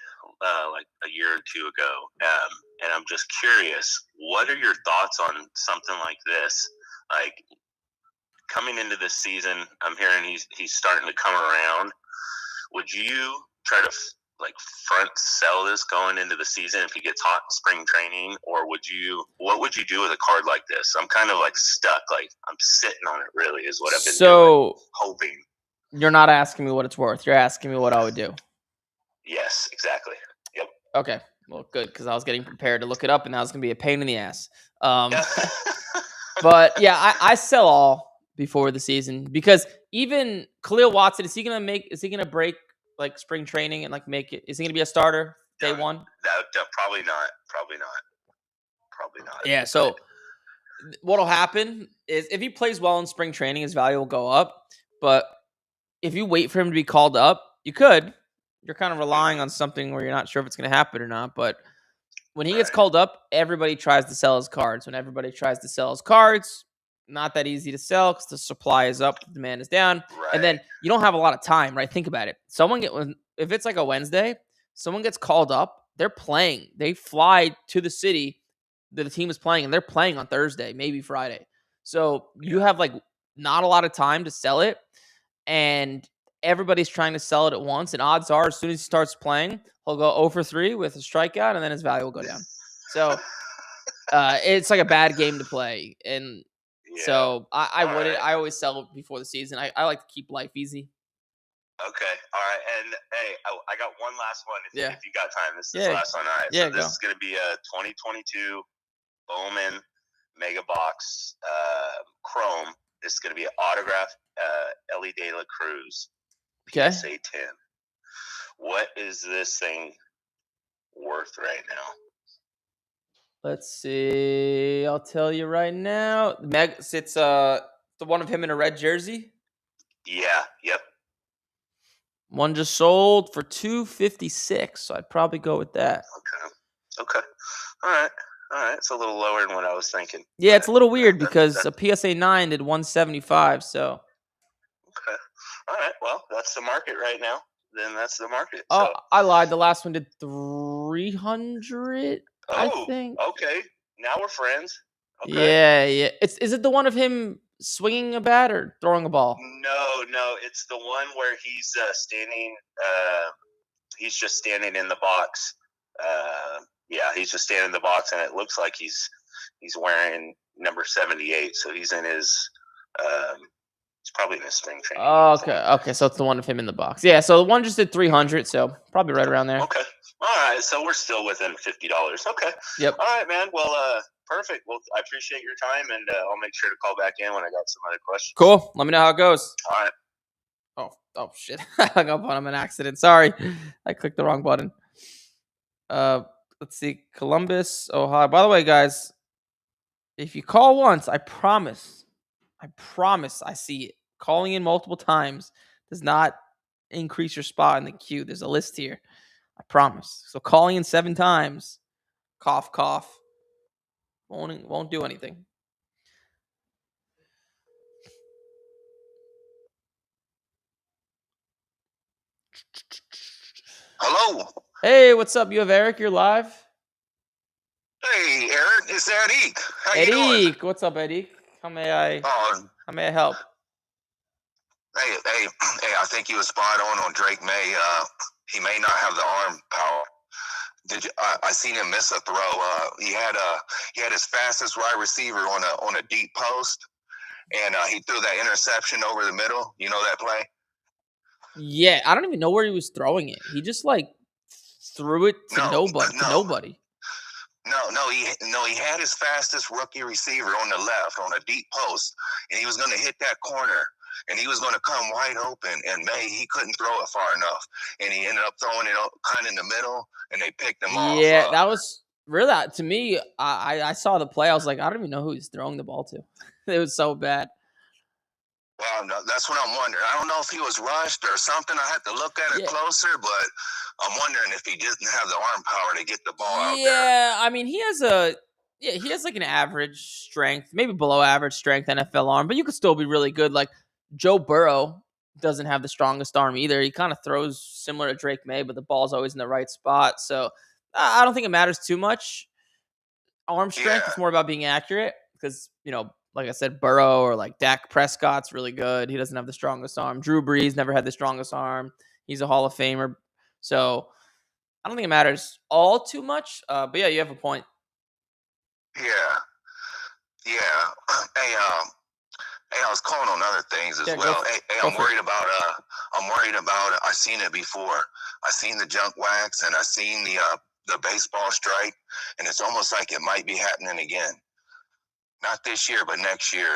like a year or two ago, and I'm just curious. What are your thoughts on something like this? Like coming into this season, I'm hearing he's starting to come around. Would you try to like front sell this going into the season if he gets hot in spring training, or what would you do with a card like this? I'm kind of like stuck. Like I'm sitting on it. Really, is what I've been doing, hoping. You're not asking me what it's worth. You're asking me what I would do. Yes, exactly. Yep. Okay. Well, good, because I was getting prepared to look it up, and now it's gonna be a pain in the ass. But yeah, I sell all before the season because even Khalil Watson, is he gonna break like spring training and like make it? Is he gonna be a starter day one? Probably not. Yeah. So what'll happen is if he plays well in spring training, his value will go up. But if you wait for him to be called up, you're kind of relying on something where you're not sure if it's going to happen or not. But when he gets called up, everybody tries to sell his cards. When everybody tries to sell his cards, not that easy to sell because the supply is up, the demand is down. Right. And then you don't have a lot of time, right? Think about it. If it's like a Wednesday, someone gets called up, they're playing. They fly to the city that the team is playing, and they're playing on Thursday, maybe Friday. So you have like not a lot of time to sell it, and everybody's trying to sell it at once. And odds are, as soon as he starts playing, he'll go 0 for 3 with a strikeout, and then his value will go down. So it's like a bad game to play. And so I wouldn't. I always sell it before the season. I like to keep life easy. Okay. All right. And hey, I got one last one. If you got time, this is the last one. All right. Yeah, so this is going to be a 2022 Bowman Mega Box Chrome. This is going to be an autograph Ellie De La Cruz PSA 10. What is this thing worth right now? Let's see. I'll tell you right now. It's the one of him in a red jersey. Yeah. Yep. One just sold for $256, so I'd probably go with that. Okay. All right. It's a little lower than what I was thinking. Yeah, it's a little weird because a PSA 9 did 175. So. Okay. All right. Well, that's the market right now. Then that's the market. Oh, so. I lied. The last one did 300. I think. Okay. Now we're friends. Okay. Yeah. Is it the one of him swinging a bat or throwing a ball? No. It's the one where he's standing. He's just standing in the box. He's just standing in the box, and it looks like he's wearing number 78. So he's in his. He's probably in his spring training. Oh, okay. So it's the one of him in the box. Yeah. So the one just did 300. So probably right around there. Okay. All right. So we're still within $50. Okay. Yep. All right, man. Well, perfect. Well, I appreciate your time, and I'll make sure to call back in when I got some other questions. Cool. Let me know how it goes. All right. Oh shit! I hung up on him an accident. Sorry, I clicked the wrong button. Let's see, Columbus, Ohio. By the way, guys, if you call once, I promise, I see it. Calling in multiple times does not increase your spot in the queue. There's a list here. I promise. So calling in 7 times, cough, cough, won't do anything. Hello. Hey, what's up? You have Eric. You're live. Hey, Eric. It's Eddie. How you doing? Eddie, what's up, Eddie? How may I help? Hey, I think you were spot on Drake May. He may not have the arm power. I seen him miss a throw. He had his fastest wide receiver on a deep post, and he threw that interception over the middle. You know that play? Yeah, I don't even know where he was throwing it. He just like threw it to nobody. No, he had his fastest rookie receiver on the left on a deep post, and he was going to hit that corner, and he was going to come wide open, and he couldn't throw it far enough, and he ended up throwing it kind of in the middle, and they picked him off. Yeah, that was really, to me, I saw the play. I was like, I don't even know who he's throwing the ball to. It was so bad. Well, no, that's what I'm wondering. I don't know if he was rushed or something. I had to look at it closer, but I'm wondering if he didn't have the arm power to get the ball out there. Yeah, I mean, he has like an average strength, maybe below average strength NFL arm, but you could still be really good. Like Joe Burrow doesn't have the strongest arm either. He kind of throws similar to Drake May, but the ball's always in the right spot. So I don't think it matters too much. Arm strength is more about being accurate because, like I said, Burrow or like Dak Prescott's really good. He doesn't have the strongest arm. Drew Brees never had the strongest arm. He's a Hall of Famer. So I don't think it matters all too much. But yeah, you have a point. Yeah. Hey, I was calling on other things as well. I'm worried about. I seen it before. I seen the junk wax, and I seen the baseball strike, and it's almost like it might be happening again. Not this year, but next year.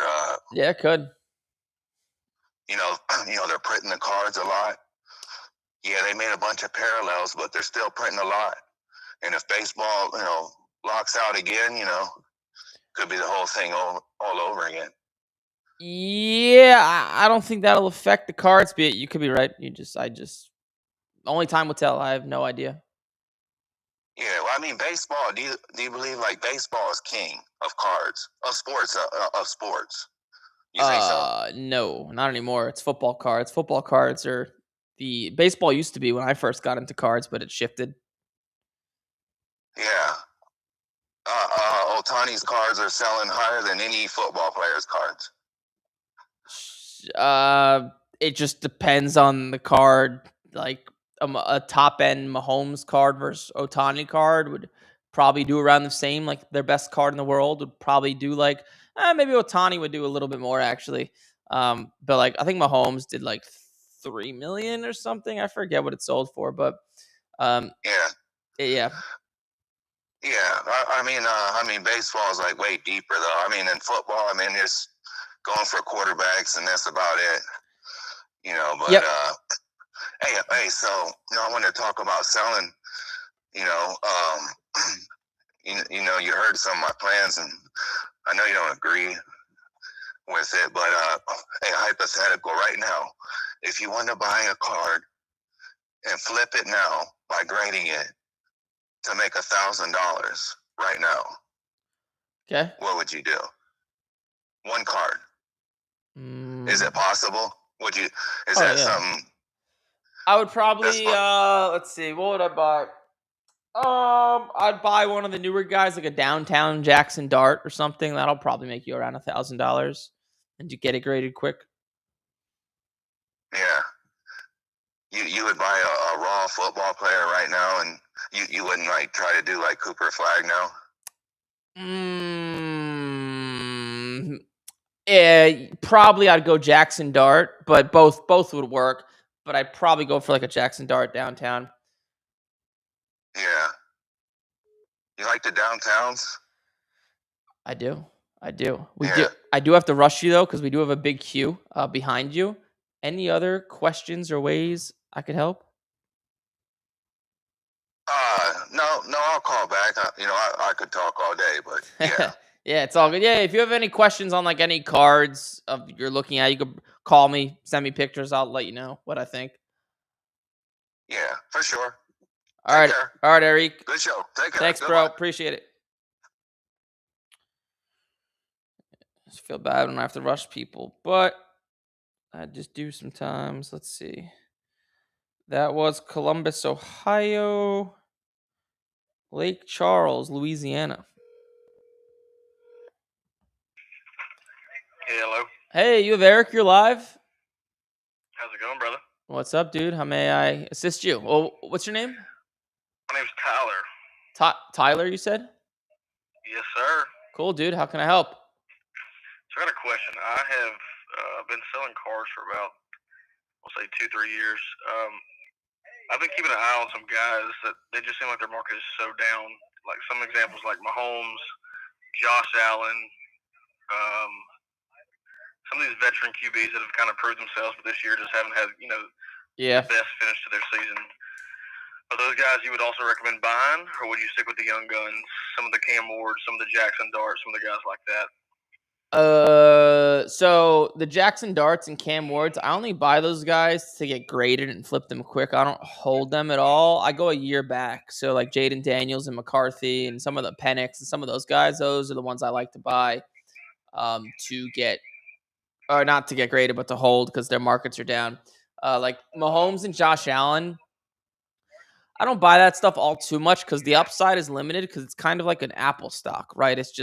Yeah, it could. They're printing the cards a lot. Yeah, they made a bunch of parallels, but they're still printing a lot. And if baseball, locks out again, could be the whole thing all over again. Yeah, I don't think that'll affect the cards. But you could be right. Only time will tell. I have no idea. Yeah, well, I mean, baseball. Do you believe like baseball is king of cards of sports of sports? You think so? No, not anymore. It's football cards. Football cards are the baseball used to be when I first got into cards, but it shifted. Yeah. Ohtani's cards are selling higher than any football player's cards. It just depends on the card. Like a top end Mahomes card versus Ohtani card would probably do around the same. Like their best card in the world would probably do like maybe Ohtani would do a little bit more actually. But like I think Mahomes did like 3 million or something. I forget what it sold for, but yeah. Yeah, I mean, baseball is like way deeper though. I mean, in football, it's going for quarterbacks and that's about it. But hey, so I want to talk about selling. You heard some of my plans, and I know you don't agree with it, but hey, hypothetical right now, if you want to buy a card and flip it now by grading it to make $1,000 right now, okay, what would you do? One card. Is it possible? Would you? Is that something? I would probably let's see, what would I buy? I'd buy one of the newer guys, like a downtown Jackson Dart or something. That'll probably make you around $1,000, and you get it graded quick. Yeah, you would buy a raw football player right now, and you wouldn't like try to do like Cooper Flag now. Yeah, probably I'd go Jackson Dart, but both would work. But I'd probably go for like a Jackson Dart downtown. Yeah. You like the downtowns? I do. I do have to rush you though because we do have a big queue behind you, Any other questions or ways I could help? No, I'll call back. I could talk all day, but yeah. Yeah, it's all good. Yeah, if you have any questions on like any cards of you're looking at, you could call me, send me pictures. I'll let you know what I think. Yeah, for sure. All right, care. all right, Eric. Good show. Take care. Thanks, Goodbye. bro. Appreciate it. Just feel bad when I have to rush people, but I just do sometimes. Let's see. That was Columbus, Ohio. Lake Charles, Louisiana. Hey, hello. Hey, you have Eric. You're live. How's it going, brother? What's up, dude? How may I assist you? Oh, what's your name? My name's Tyler. Tyler, you said? Yes, sir. Cool, dude. How can I help? So I got a question. I have been selling cars for about, we'll say, 2-3 years. I've been keeping an eye on some guys that they just seem like their market is so down. Like some examples, like Mahomes, Josh Allen, some of these veteran QBs that have kind of proved themselves, but this year just haven't had, Yeah. the best finish to their season. Are those guys you would also recommend buying, or would you stick with the young guns? Some of the Cam Wards, some of the Jackson Darts, some of the guys like that. So the Jackson Darts and Cam Wards, I only buy those guys to get graded and flip them quick. I don't hold them at all. I go a year back. So like Jaden Daniels and McCarthy and some of the Penix and some of those guys, those are the ones I like to buy to get, or not to get graded, but to hold because their markets are down. Like Mahomes and Josh Allen, I don't buy that stuff all too much because the upside is limited because it's kind of like an Apple stock, right? It's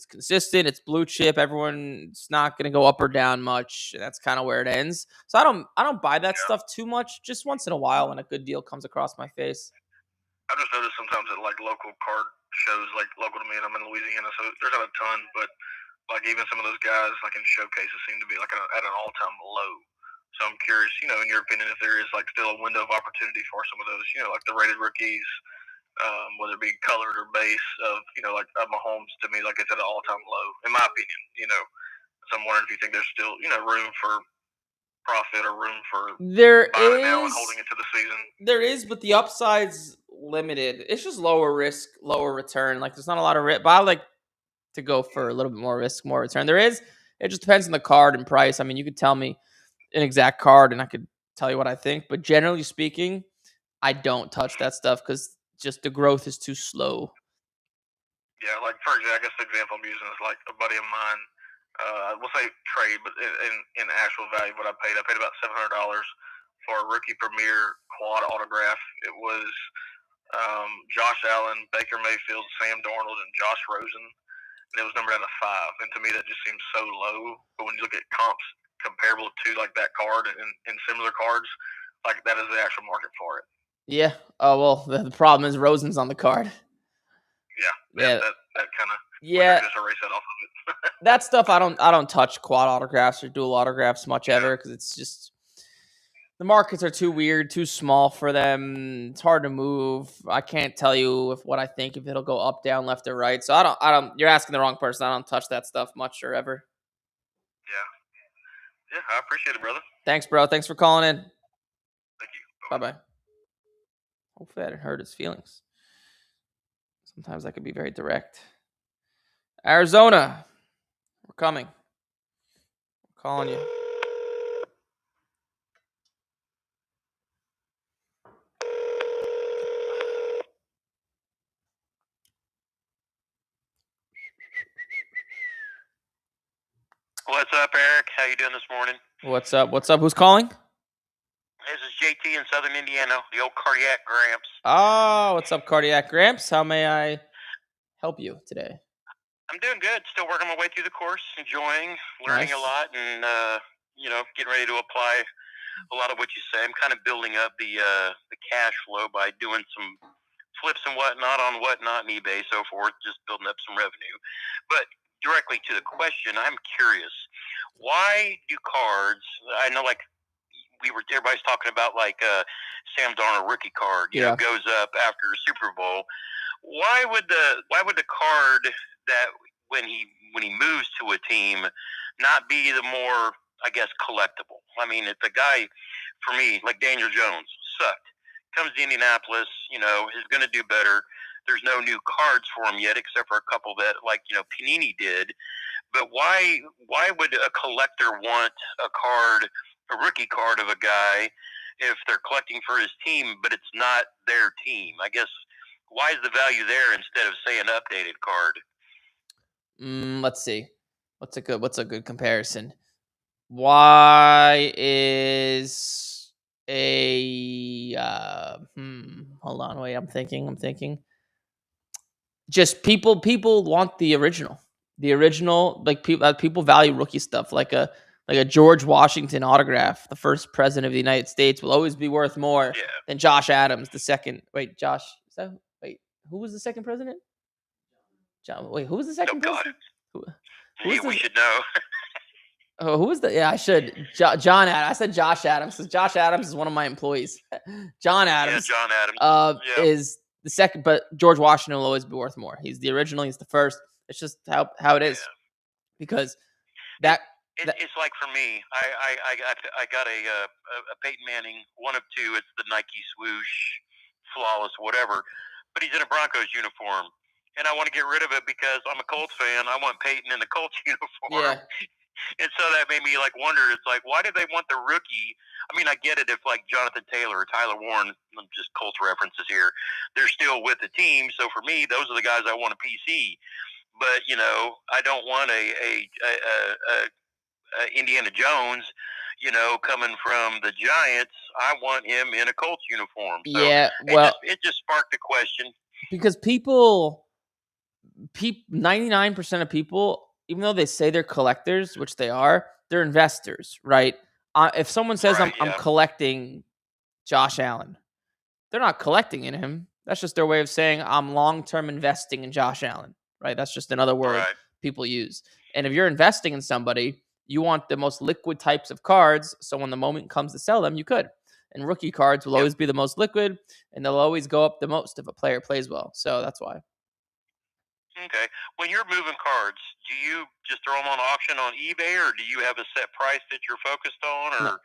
consistent, it's blue chip. Everyone's not going to go up or down much. That's kind of where it ends. So I don't buy that stuff too much. Just once in a while when a good deal comes across my face. I've just noticed sometimes at like local card shows, like local to me, and I'm in Louisiana, so there's not a ton, but like even some of those guys, like in showcases, seem to be like at an all-time low. So I'm curious, in your opinion, if there is like still a window of opportunity for some of those, like the rated rookies, whether it be colored or base of, like Mahomes to me, like it's at an all-time low, in my opinion. So I'm wondering if you think there's still, room for profit or room for buying it now and holding it to the season. There is, but the upside's limited. It's just lower risk, lower return. Like there's not a lot of risk, but I like to go for a little bit more risk, more return. It just depends on the card and price. I mean, you could tell me an exact card and I could tell you what I think, but generally speaking, I don't touch that stuff because just the growth is too slow. Yeah, like for example, I guess the example I'm using is like a buddy of mine. We'll say trade, but in actual value, what I paid about $700 for a rookie premier quad autograph. It was Josh Allen, Baker Mayfield, Sam Darnold, and Josh Rosen, and it was numbered out of 5. And to me, that just seems so low. But when you look at comps comparable to like that card and similar cards, like that is the actual market for it. Yeah. Oh well, the problem is Rosen's on the card. Yeah. That kind of just erase that off of it. That stuff I don't touch quad autographs or dual autographs much ever because it's just the markets are too weird, too small for them. It's hard to move. I can't tell you what I think if it'll go up, down, left, or right. So I don't. You're asking the wrong person. I don't touch that stuff much or ever. Yeah, I appreciate it, brother. Thanks, bro. Thanks for calling in. Thank you. Bye-bye. Hopefully I didn't hurt his feelings. Sometimes I could be very direct. Arizona. We're coming. We're calling you. What's up, Eric? How you doing this morning? What's up? What's up? Who's calling? This is JT in Southern Indiana, the old Cardiac Gramps. Oh, what's up, Cardiac Gramps? How may I help you today? I'm doing good. Still working my way through the course, enjoying, learning a lot, and getting ready to apply a lot of what you say. I'm kind of building up the cash flow by doing some flips and whatnot on Whatnot and eBay, so forth, just building up some revenue. But directly to the question, I'm curious, why do cards? I know, like everybody's talking about like Sam Darnold rookie card, goes up after the Super Bowl. Why would the card that when he moves to a team not be the more I guess, collectible. I mean, if the guy, for me, like Daniel Jones, sucked. Comes to Indianapolis, is going to do better. There's no new cards for him yet, except for a couple that, like, Panini did. But why would a collector want a rookie card of a guy, if they're collecting for his team, but it's not their team? I guess, why is the value there instead of, say, an updated card? Let's see. What's a good comparison? Why is a hold on, wait, I'm thinking. Just people want the original. Like people value rookie stuff, like a George Washington autograph. The first president of the United States will always be worth more than Josh Adams, the second. Wait, who was the second president? Who was the second president? We should know. Oh, who was the? Yeah, I should. John Adams. I said Josh Adams because Josh Adams is one of my employees. John Adams. Yeah, John Adams. Is the second, but George Washington will always be worth more. He's the original. He's the first. It's just how it is. Yeah. Because it's like, for me, I got a Peyton Manning 1 of 2. It's the Nike swoosh, flawless, whatever. But he's in a Broncos uniform, and I want to get rid of it because I'm a Colts fan. I want Peyton in the Colts uniform. Yeah. And so that made me wonder. It's like, why do they want the rookie? I mean, I get it if Jonathan Taylor or Tyler Warren, just Colts references here, they're still with the team. So for me, those are the guys I want a PC. But I don't want a Indiana Jones, coming from the Giants. I want him in a Colts uniform. So yeah, well, it just sparked a question because 99% of people, even though they say they're collectors, which they are, they're investors, right? If someone says I'm collecting Josh Allen, they're not collecting in him. That's just their way of saying I'm long-term investing in Josh Allen, right? That's just another word people use. And if you're investing in somebody, you want the most liquid types of cards, so when the moment comes to sell them, you could. And rookie cards will always be the most liquid, and they'll always go up the most if a player plays well. So that's why. Okay. When you're moving cards, do you just throw them on auction on eBay, or do you have a set price that you're focused on? Or,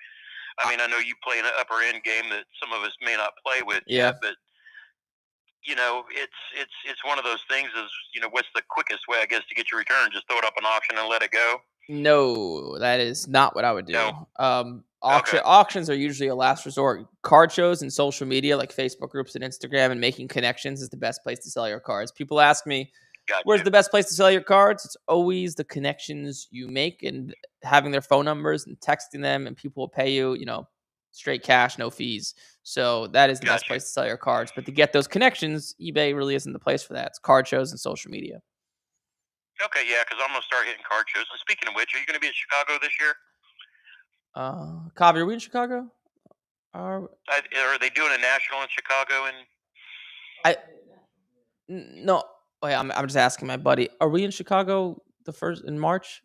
I mean, I know you play an upper end game that some of us may not play with yet, but it's one of those things. Is what's the quickest way, I guess, to get your return? Just throw it up on auction and let it go. No, that is not what I would do. No. Auctions are usually a last resort. Card shows and social media like Facebook groups and Instagram and making connections is the best place to sell your cards. People ask me, where's the best place to sell your cards? It's always the connections you make and having their phone numbers and texting them, and people will pay you, straight cash, no fees. So that is the best place to sell your cards. But to get those connections, eBay really isn't the place for that. It's card shows and social media. Okay, yeah, because I'm going to start hitting card shows. And speaking of which, are you going to be in Chicago this year? Cobb, are we in Chicago? Are they doing a national in Chicago? No. Wait, I'm just asking my buddy. Are we in Chicago in March?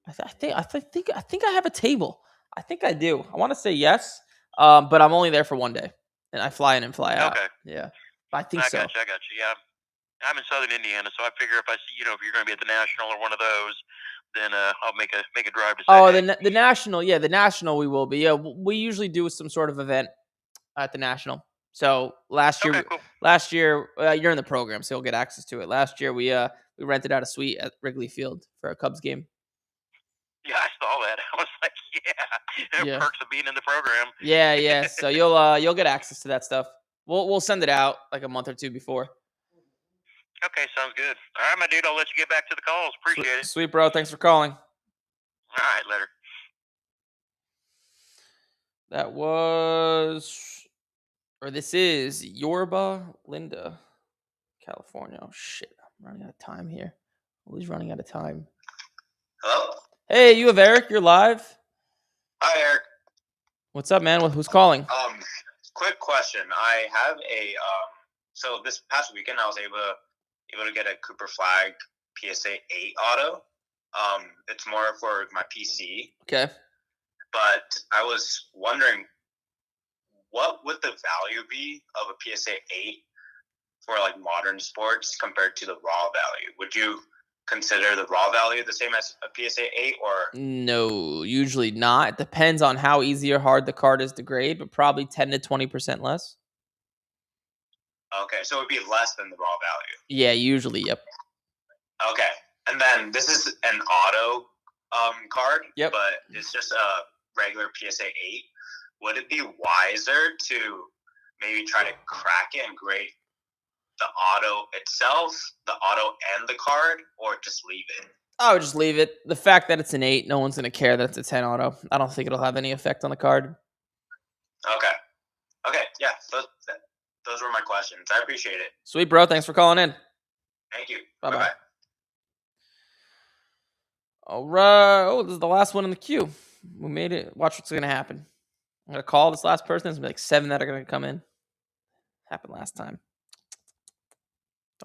I think I have a table. I think I do. I want to say yes, but I'm only there for one day, and I fly in and fly out. Okay. Yeah, I think so. I got you. Yeah, I'm in Southern Indiana, so I figure if I see, if you're going to be at the National or one of those, then I'll make a drive to. The National. Yeah, the National we will be. Yeah, we usually do some sort of event at the National. So last year, you're in the program, so you'll get access to it. Last year, we rented out a suite at Wrigley Field for a Cubs game. Yeah, I saw that. I was like, yeah. Perks of being in the program. Yeah. So you'll get access to that stuff. We'll send it out like a month or two before. Okay, sounds good. All right, my dude, I'll let you get back to the calls. Appreciate it. Sweet, bro. Thanks for calling. All right, later. This is Yorba Linda, California. Oh, shit. I'm running out of time here. Always running out of time. Hello? Hey, you have Eric. You're live. Hi, Eric. What's up, man? Who's calling? Quick question. I have so this past weekend I was able to get a Cooper Flag PSA 8 auto. It's more for my PC. Okay. But I was wondering, what would the value be of a PSA 8 for like modern sports compared to the raw value? Would you consider the raw value the same as a PSA 8, or No, usually not. It depends on how easy or hard the card is to grade, but probably 10 to 20% less. okay, so it would be less than the raw value. Yeah, usually, yep. Okay, and then this is an auto card, Yep. but it's just a regular PSA 8. Would it be wiser to maybe try to crack it and grade the auto itself, the auto and the card, or just leave it? I would just leave it. The fact that it's an 8, no one's going to care that it's a 10 auto. I don't think it'll have any effect on the card. Okay, yeah, those were my questions. I appreciate it. Sweet, bro. Thanks for calling in. Thank you. Bye-bye. All right. Oh, this is the last one in the queue. We made it. Watch what's going to happen. I'm going to call this last person. There's going to be like 7 that are going to come in. Happened last time.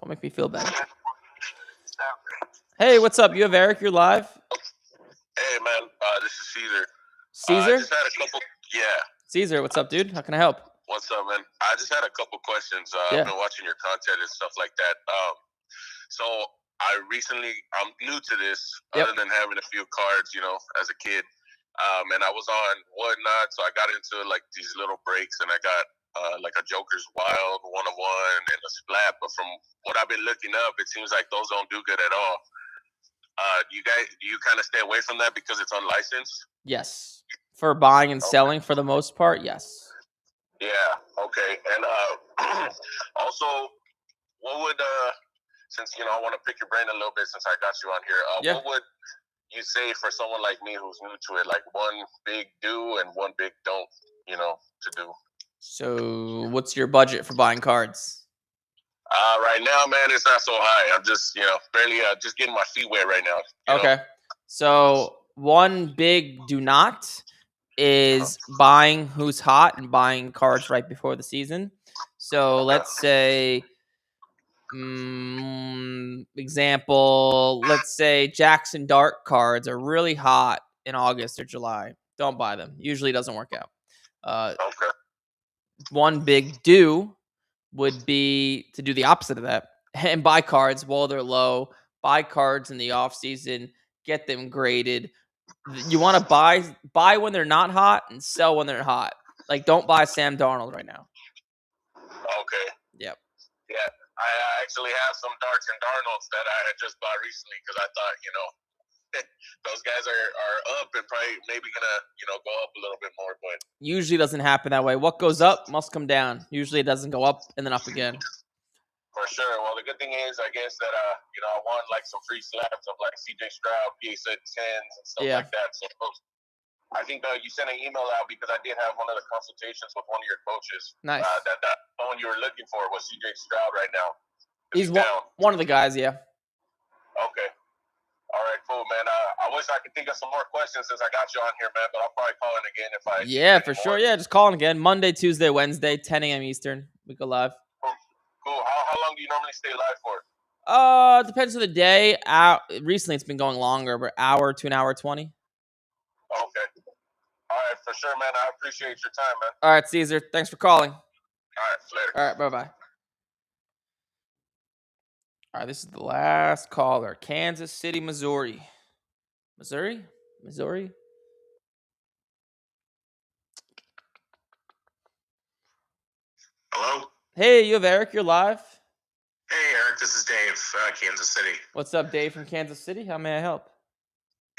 Don't make me feel bad. Hey, what's up? You have Eric. You're live. Hey, man. This is Caesar. Caesar? I just had a couple. Yeah. Caesar, what's up, dude? How can I help? What's up, man? I just had a couple questions. I've been watching your content and stuff like that. So I'm new to this, other than having a few cards, as a kid. And I was on Whatnot, so I got into like these little breaks, and I got like a Joker's Wild 101 and a Splat. But from what I've been looking up, it seems like those don't do good at all. Do you kind of stay away from that because it's unlicensed? Yes. For buying and selling, for the most part, yes. Yeah. Okay. And also, what would since I want to pick your brain a little bit since I got you on here, what would you say for someone like me who's new to it, like one big do and one big don't, to do? So, what's your budget for buying cards? Right now, man, it's not so high. I'm just, barely just getting my feet wet right now. Okay. So, one big do not is buying who's hot and buying cards right before the season. So, let's say, example, let's say Jackson Dart cards are really hot in August or July. Don't buy them. Usually doesn't work out. Okay. One big do would be to do the opposite of that and buy cards while they're low, buy cards in the off season, get them graded. You want to buy when they're not hot and sell when they're hot. Like, don't buy Sam Darnold right now. Okay. Yep. Yeah. I actually have some Darts and Darnolds that I had just bought recently because I thought, those guys are up and probably maybe gonna, go up a little bit more, but usually doesn't happen that way. What goes up must come down. Usually it doesn't go up and then up again. For sure. Well, the good thing is, I guess that I won like some free slabs of like CJ Stroud, PSA 10s and stuff like that. So I think you sent an email out because I did have one of the consultations with one of your coaches. Nice. That one you were looking for was CJ Stroud right now. He's one of the guys, yeah. Okay. All right, cool, man. I wish I could think of some more questions since I got you on here, man, but I'll probably call in again if I... Yeah, for sure. Yeah, just call in again. Monday, Tuesday, Wednesday, 10 a.m. Eastern. We go live. Cool. How long do you normally stay live for? Depends on the day. Recently, it's been going longer, but hour to an hour 20. Okay. All right, for sure, man. I appreciate your time, man. All right, Caesar. Thanks for calling. All right, later. All right, bye-bye. All right, this is the last caller. Kansas City, Missouri. Missouri? Hello? Hey, you have Eric. You're live. Hey, Eric. This is Dave, Kansas City. What's up, Dave from Kansas City? How may I help?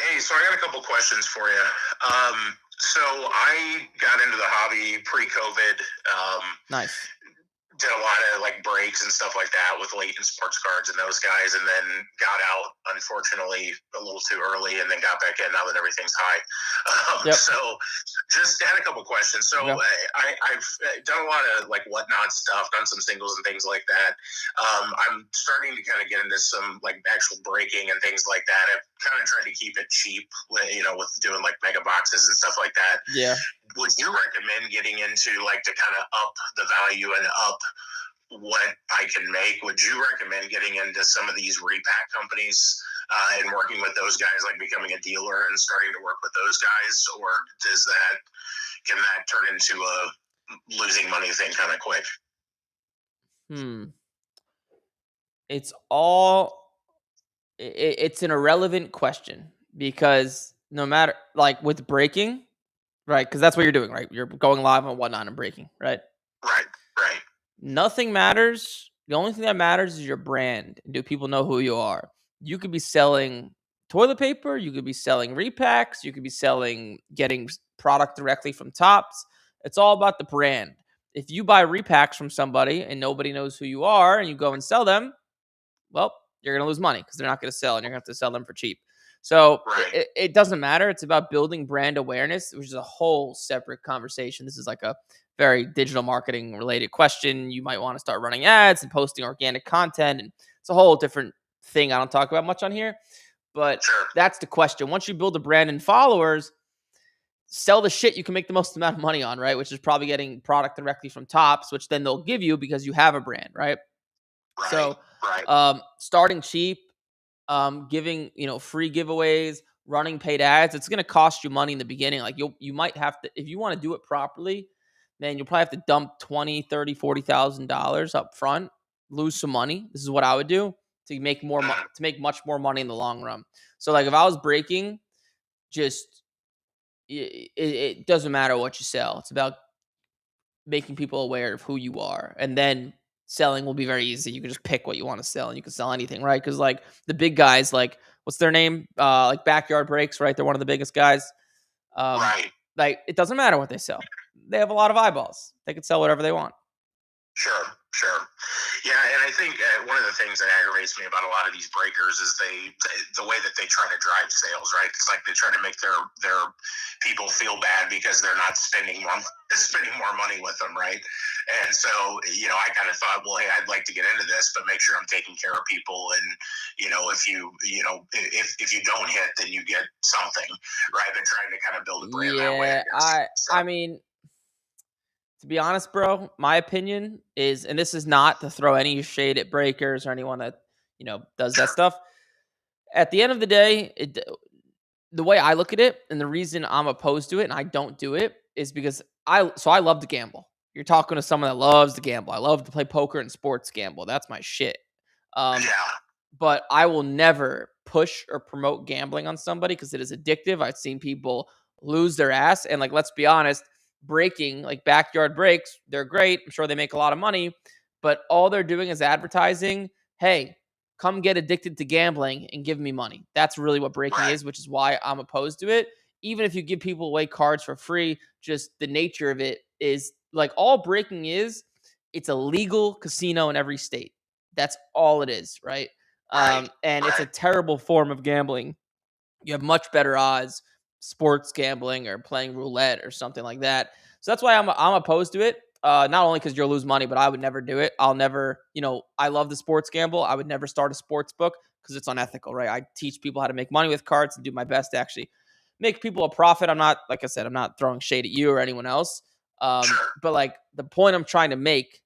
Hey, so I got a couple questions for you. So I got into the hobby pre-COVID. Nice. Did a lot of like breaks and stuff like that with Leighton Sports Cards and those guys, and then got out, unfortunately, a little too early, and then got back in now that everything's high. So just had a couple questions. So I've done a lot of like Whatnot stuff, done some singles and things like that. I'm starting to kind of get into some like actual breaking and things like that. I've kind of tried to keep it cheap, with doing like mega boxes and stuff like that. Yeah. Would you recommend getting into like to kind of up the value and up what I can make? Would you recommend getting into some of these repack companies and working with those guys, like becoming a dealer and starting to work with those guys? Or can that turn into a losing money thing kind of quick? It's all it's an irrelevant question because no matter like with breaking, right? Because that's what you're doing, right? You're going live on whatnot and breaking, right? Right. Nothing matters. The only thing that matters is your brand. Do people know who you are? You could be selling toilet paper. You could be selling repacks. You could be getting product directly from Tops. It's all about the brand. If you buy repacks from somebody and nobody knows who you are and you go and sell them, well, you're going to lose money because they're not going to sell and you're going to have to sell them for cheap. So it doesn't matter. It's about building brand awareness, which is a whole separate conversation. This is like a very digital marketing related question. You might want to start running ads and posting organic content. And it's a whole different thing I don't talk about much on here. But that's the question. Once you build a brand and followers, sell the shit you can make the most amount of money on, right? Which is probably getting product directly from Tops, which then they'll give you because you have a brand, right? So starting cheap, giving, free giveaways, running paid ads, it's going to cost you money in the beginning. Like you might have to, if you want to do it properly, man, you'll probably have to dump $20,000, $30,000, $40,000 up front, lose some money. This is what I would do to make to make much more money in the long run. So like if I was breaking, just it doesn't matter what you sell. It's about making people aware of who you are, and then selling will be very easy. You can just pick what you want to sell and you can sell anything, right? Because like the big guys, like what's their name? Like Backyard Breaks, right? They're one of the biggest guys. Like it doesn't matter what they sell. They have a lot of eyeballs. They can sell whatever they want. Sure. Yeah, and I think one of the things that aggravates me about a lot of these breakers is the way that they try to drive sales, right? It's like they try to make their people feel bad because they're not spending more money with them, right? And so, I kind of thought, well, hey, I'd like to get into this, but make sure I'm taking care of people. And, if you don't hit, then you get something, right? They're trying to kind of build a brand that way. I mean, to be honest, bro, my opinion is, and this is not to throw any shade at breakers or anyone that, does that stuff. At the end of the day, the way I look at it and the reason I'm opposed to it and I don't do it is because I love to gamble. You're talking to someone that loves to gamble. I love to play poker and sports gamble. That's my shit. But I will never push or promote gambling on somebody because it is addictive. I've seen people lose their ass. And like, let's be honest, breaking, like Backyard Breaks, they're great. I'm sure they make a lot of money, but all they're doing is advertising, hey, come get addicted to gambling and give me money. That's really what breaking is, which is why I'm opposed to it. Even if you give people away cards for free, just the nature of it is like all breaking is, it's a legal casino in every state. That's all it is, right? It's a terrible form of gambling. You have much better odds sports gambling or playing roulette or something like that. So that's why I'm opposed to it. Not only because you'll lose money, but I would never do it. I'll never, I love the sports gamble. I would never start a sports book because it's unethical, right? I teach people how to make money with cards and do my best to actually make people a profit. I'm not, like I said, I'm not throwing shade at you or anyone else. But like the point I'm trying to make,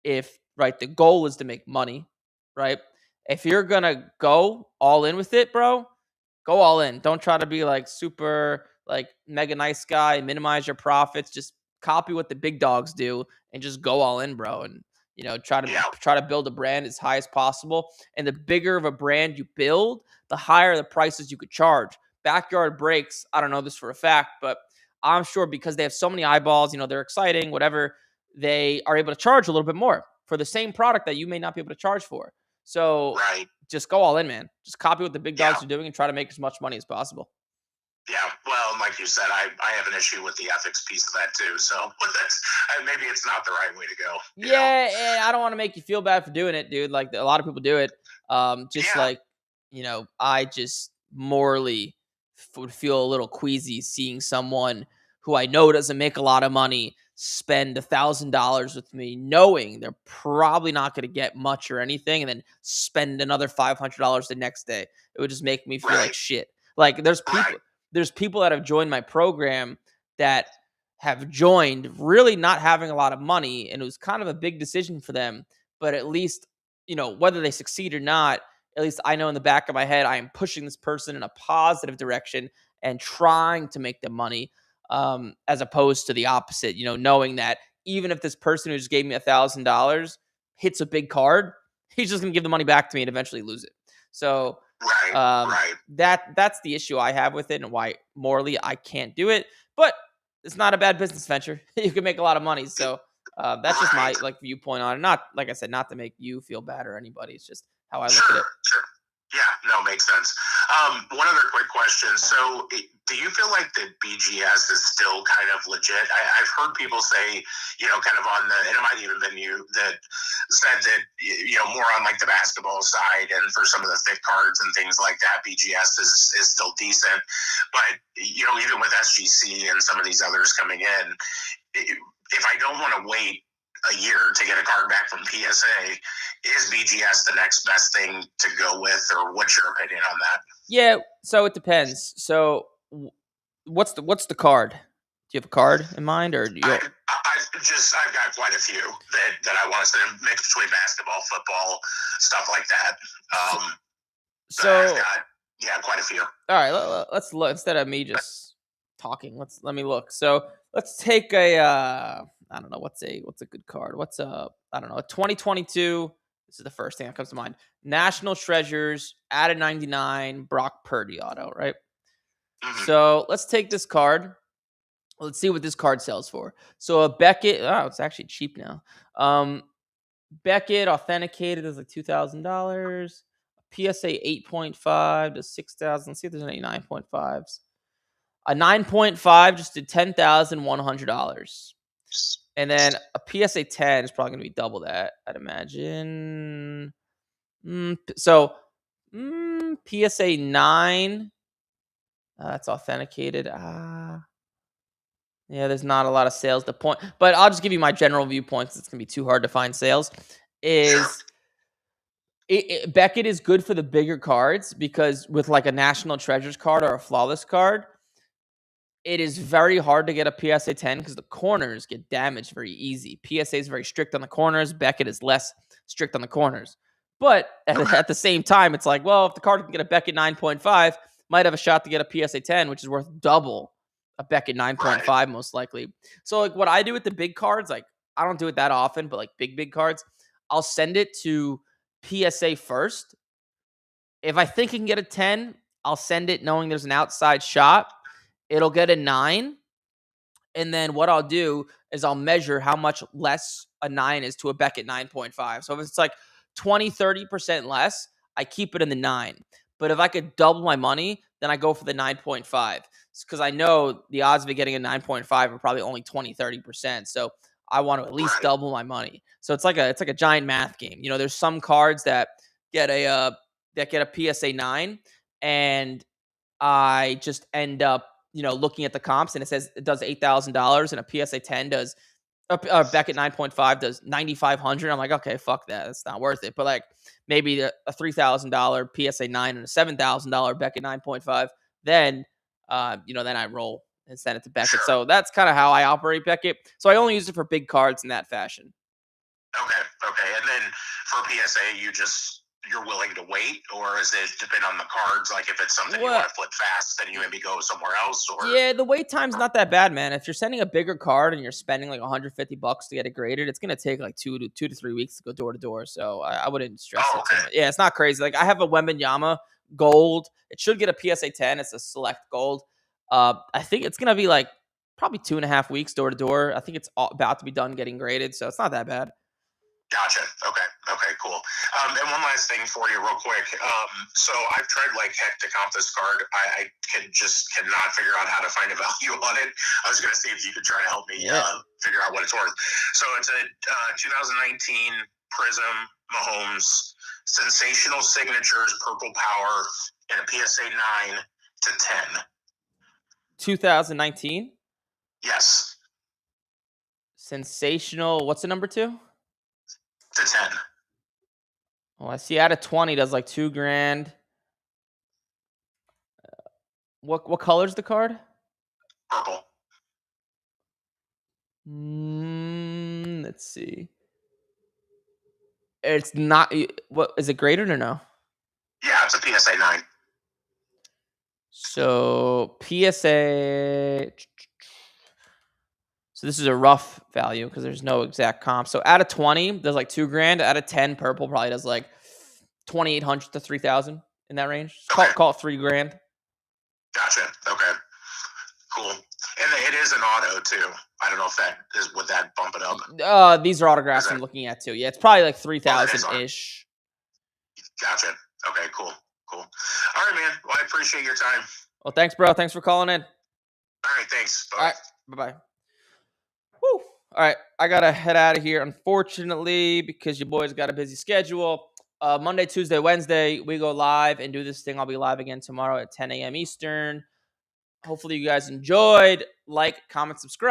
the goal is to make money, right? If you're going to go all in with it, bro, go all in. Don't try to be like super like mega nice guy, minimize your profits. Just copy what the big dogs do and just go all in, bro. And try to build a brand as high as possible. And the bigger of a brand you build, the higher the prices you could charge. Backyard Breaks, I don't know this for a fact, but I'm sure because they have so many eyeballs, they're exciting, whatever, they are able to charge a little bit more for the same product that you may not be able to charge for. So just go all in, man. Just copy what the big dogs are doing and try to make as much money as possible. Yeah, well, like you said, I have an issue with the ethics piece of that too. So maybe it's not the right way to go. Yeah, and I don't want to make you feel bad for doing it, dude. Like a lot of people do it. I just morally would feel a little queasy seeing someone who I know doesn't make a lot of money spend $1,000 with me, knowing they're probably not going to get much or anything, and then spend another $500 the next day. It would just make me feel like shit. Like there's people that have joined my program that have joined really not having a lot of money, and it was kind of a big decision for them. But at least, whether they succeed or not, at least I know in the back of my head, I am pushing this person in a positive direction and trying to make them money. As opposed to the opposite, knowing that even if this person who just gave me $1,000 hits a big card, he's just going to give the money back to me and eventually lose it. So Right. Right. That's the issue I have with it, and why morally I can't do it. But it's not a bad business venture. You can make a lot of money. So that's just my viewpoint on it. Not, like I said, not to make you feel bad or anybody. It's just how I look at it. Sure. Yeah, no, makes sense. One other quick question. So, do you feel like the BGS is still kind of legit? I've heard people say, kind of on and it might even been you that said that, more on like the basketball side and for some of the thick cards and things like that, BGS is still decent. But, even with SGC and some of these others coming in, if I don't want to wait a year to get a card back from PSA, is BGS the next best thing to go with, or what's your opinion on that? Yeah, so it depends. So what's the card? Do you have a card in mind, or do you? I've got quite a few that I want to mix between basketball, football, stuff like that. So I've got quite a few. All right, let's look. Instead of me just talking, let me look. So let's take a I don't know, what's a good card? I don't know, a 2022. This is the first thing that comes to mind. National Treasures, out of 99, Brock Purdy auto, right? Mm-hmm. So let's take this card. Let's see what this card sells for. So a Beckett, it's actually cheap now. Beckett authenticated is like $2,000. PSA 8.5 to 6,000. Let's see if there's any 9.5s. A 9.5 just did $10,100. And then a PSA 10 is probably going to be double that, I'd imagine. So PSA 9, that's authenticated. Yeah, there's not a lot of sales. The point, but I'll just give you my general viewpoints. It's going to be too hard to find sales. Beckett is good for the bigger cards because with like a National Treasures card or a Flawless card, it is very hard to get a PSA 10 because the corners get damaged very easy. PSA is very strict on the corners. Beckett is less strict on the corners. But at the same time, it's like, well, if the card can get a Beckett 9.5, might have a shot to get a PSA 10, which is worth double a Beckett 9.5 most likely. So like what I do with the big cards, like I don't do it that often, but like big cards, I'll send it to PSA first. If I think I can get a 10, I'll send it knowing there's an outside shot. It'll get a 9. And then what I'll do is I'll measure how much less a 9 is to a Beckett 9.5. So if it's like 20, 30% less, I keep it in the 9. But if I could double my money, then I go for the 9.5. Because I know the odds of it getting a 9.5 are probably only 20, 30%. So I want to at least double my money. So it's like a giant math game. There's some cards that get a PSA 9, and I just end up looking at the comps, and it says it does $8,000, and a PSA 10 does a Beckett 9.5 does $9,500. I'm like, okay, fuck that. It's not worth it. But like maybe a $3,000 PSA 9 and a $7,000 Beckett 9.5, then then I roll and send it to Beckett. Sure. So that's kind of how I operate Beckett. So I only use it for big cards in that fashion. Okay. And then for PSA, you're willing to wait, or is it depend on the cards? Like if it's something you want to flip fast, then you maybe go somewhere else. Or yeah, the wait time's not that bad, man. If you're sending a bigger card and you're spending like $150 to get it graded, it's gonna take like 2 to 3 weeks to go door to door. So I wouldn't stress it too much. Yeah, it's not crazy. Like I have a Wembanyama gold. It should get a PSA 10. It's a select gold. I think it's gonna be like probably 2.5 weeks door to door. I think it's about to be done getting graded, so it's not that bad. Gotcha. Okay, cool. And one last thing for you real quick. So I've tried like heck to comp this card. I cannot figure out how to find a value on it. I was going to see if you could try to help me figure out what it's worth. So it's a 2019 Prism Mahomes Sensational Signatures Purple Power and a PSA 9 to 10. 2019? Yes. Sensational. What's the number 2? To 10. Well, I see out of 20 does like $2,000. What color's the card? Purple. Let's see. It's not. What is it graded or no? Yeah, it's a PSA 9. So PSA. So this is a rough value because there's no exact comp. So out of 20, does like $2,000. Out of 10, purple probably does like $2,800 to $3,000 in that range. Okay. Call it $3,000. Gotcha. Okay. Cool. And it is an auto too. I don't know if would that bump it up? These are autographs I'm looking at too. Yeah, it's probably like 3,000 ish. Gotcha. Okay, cool. All right, man. Well, I appreciate your time. Well, thanks, bro. Thanks for calling in. All right, thanks. Bye. All right, bye-bye. Woo. All right, I got to head out of here, unfortunately, because your boy's got a busy schedule. Monday, Tuesday, Wednesday, we go live and do this thing. I'll be live again tomorrow at 10 a.m. Eastern. Hopefully you guys enjoyed. Like, comment, subscribe.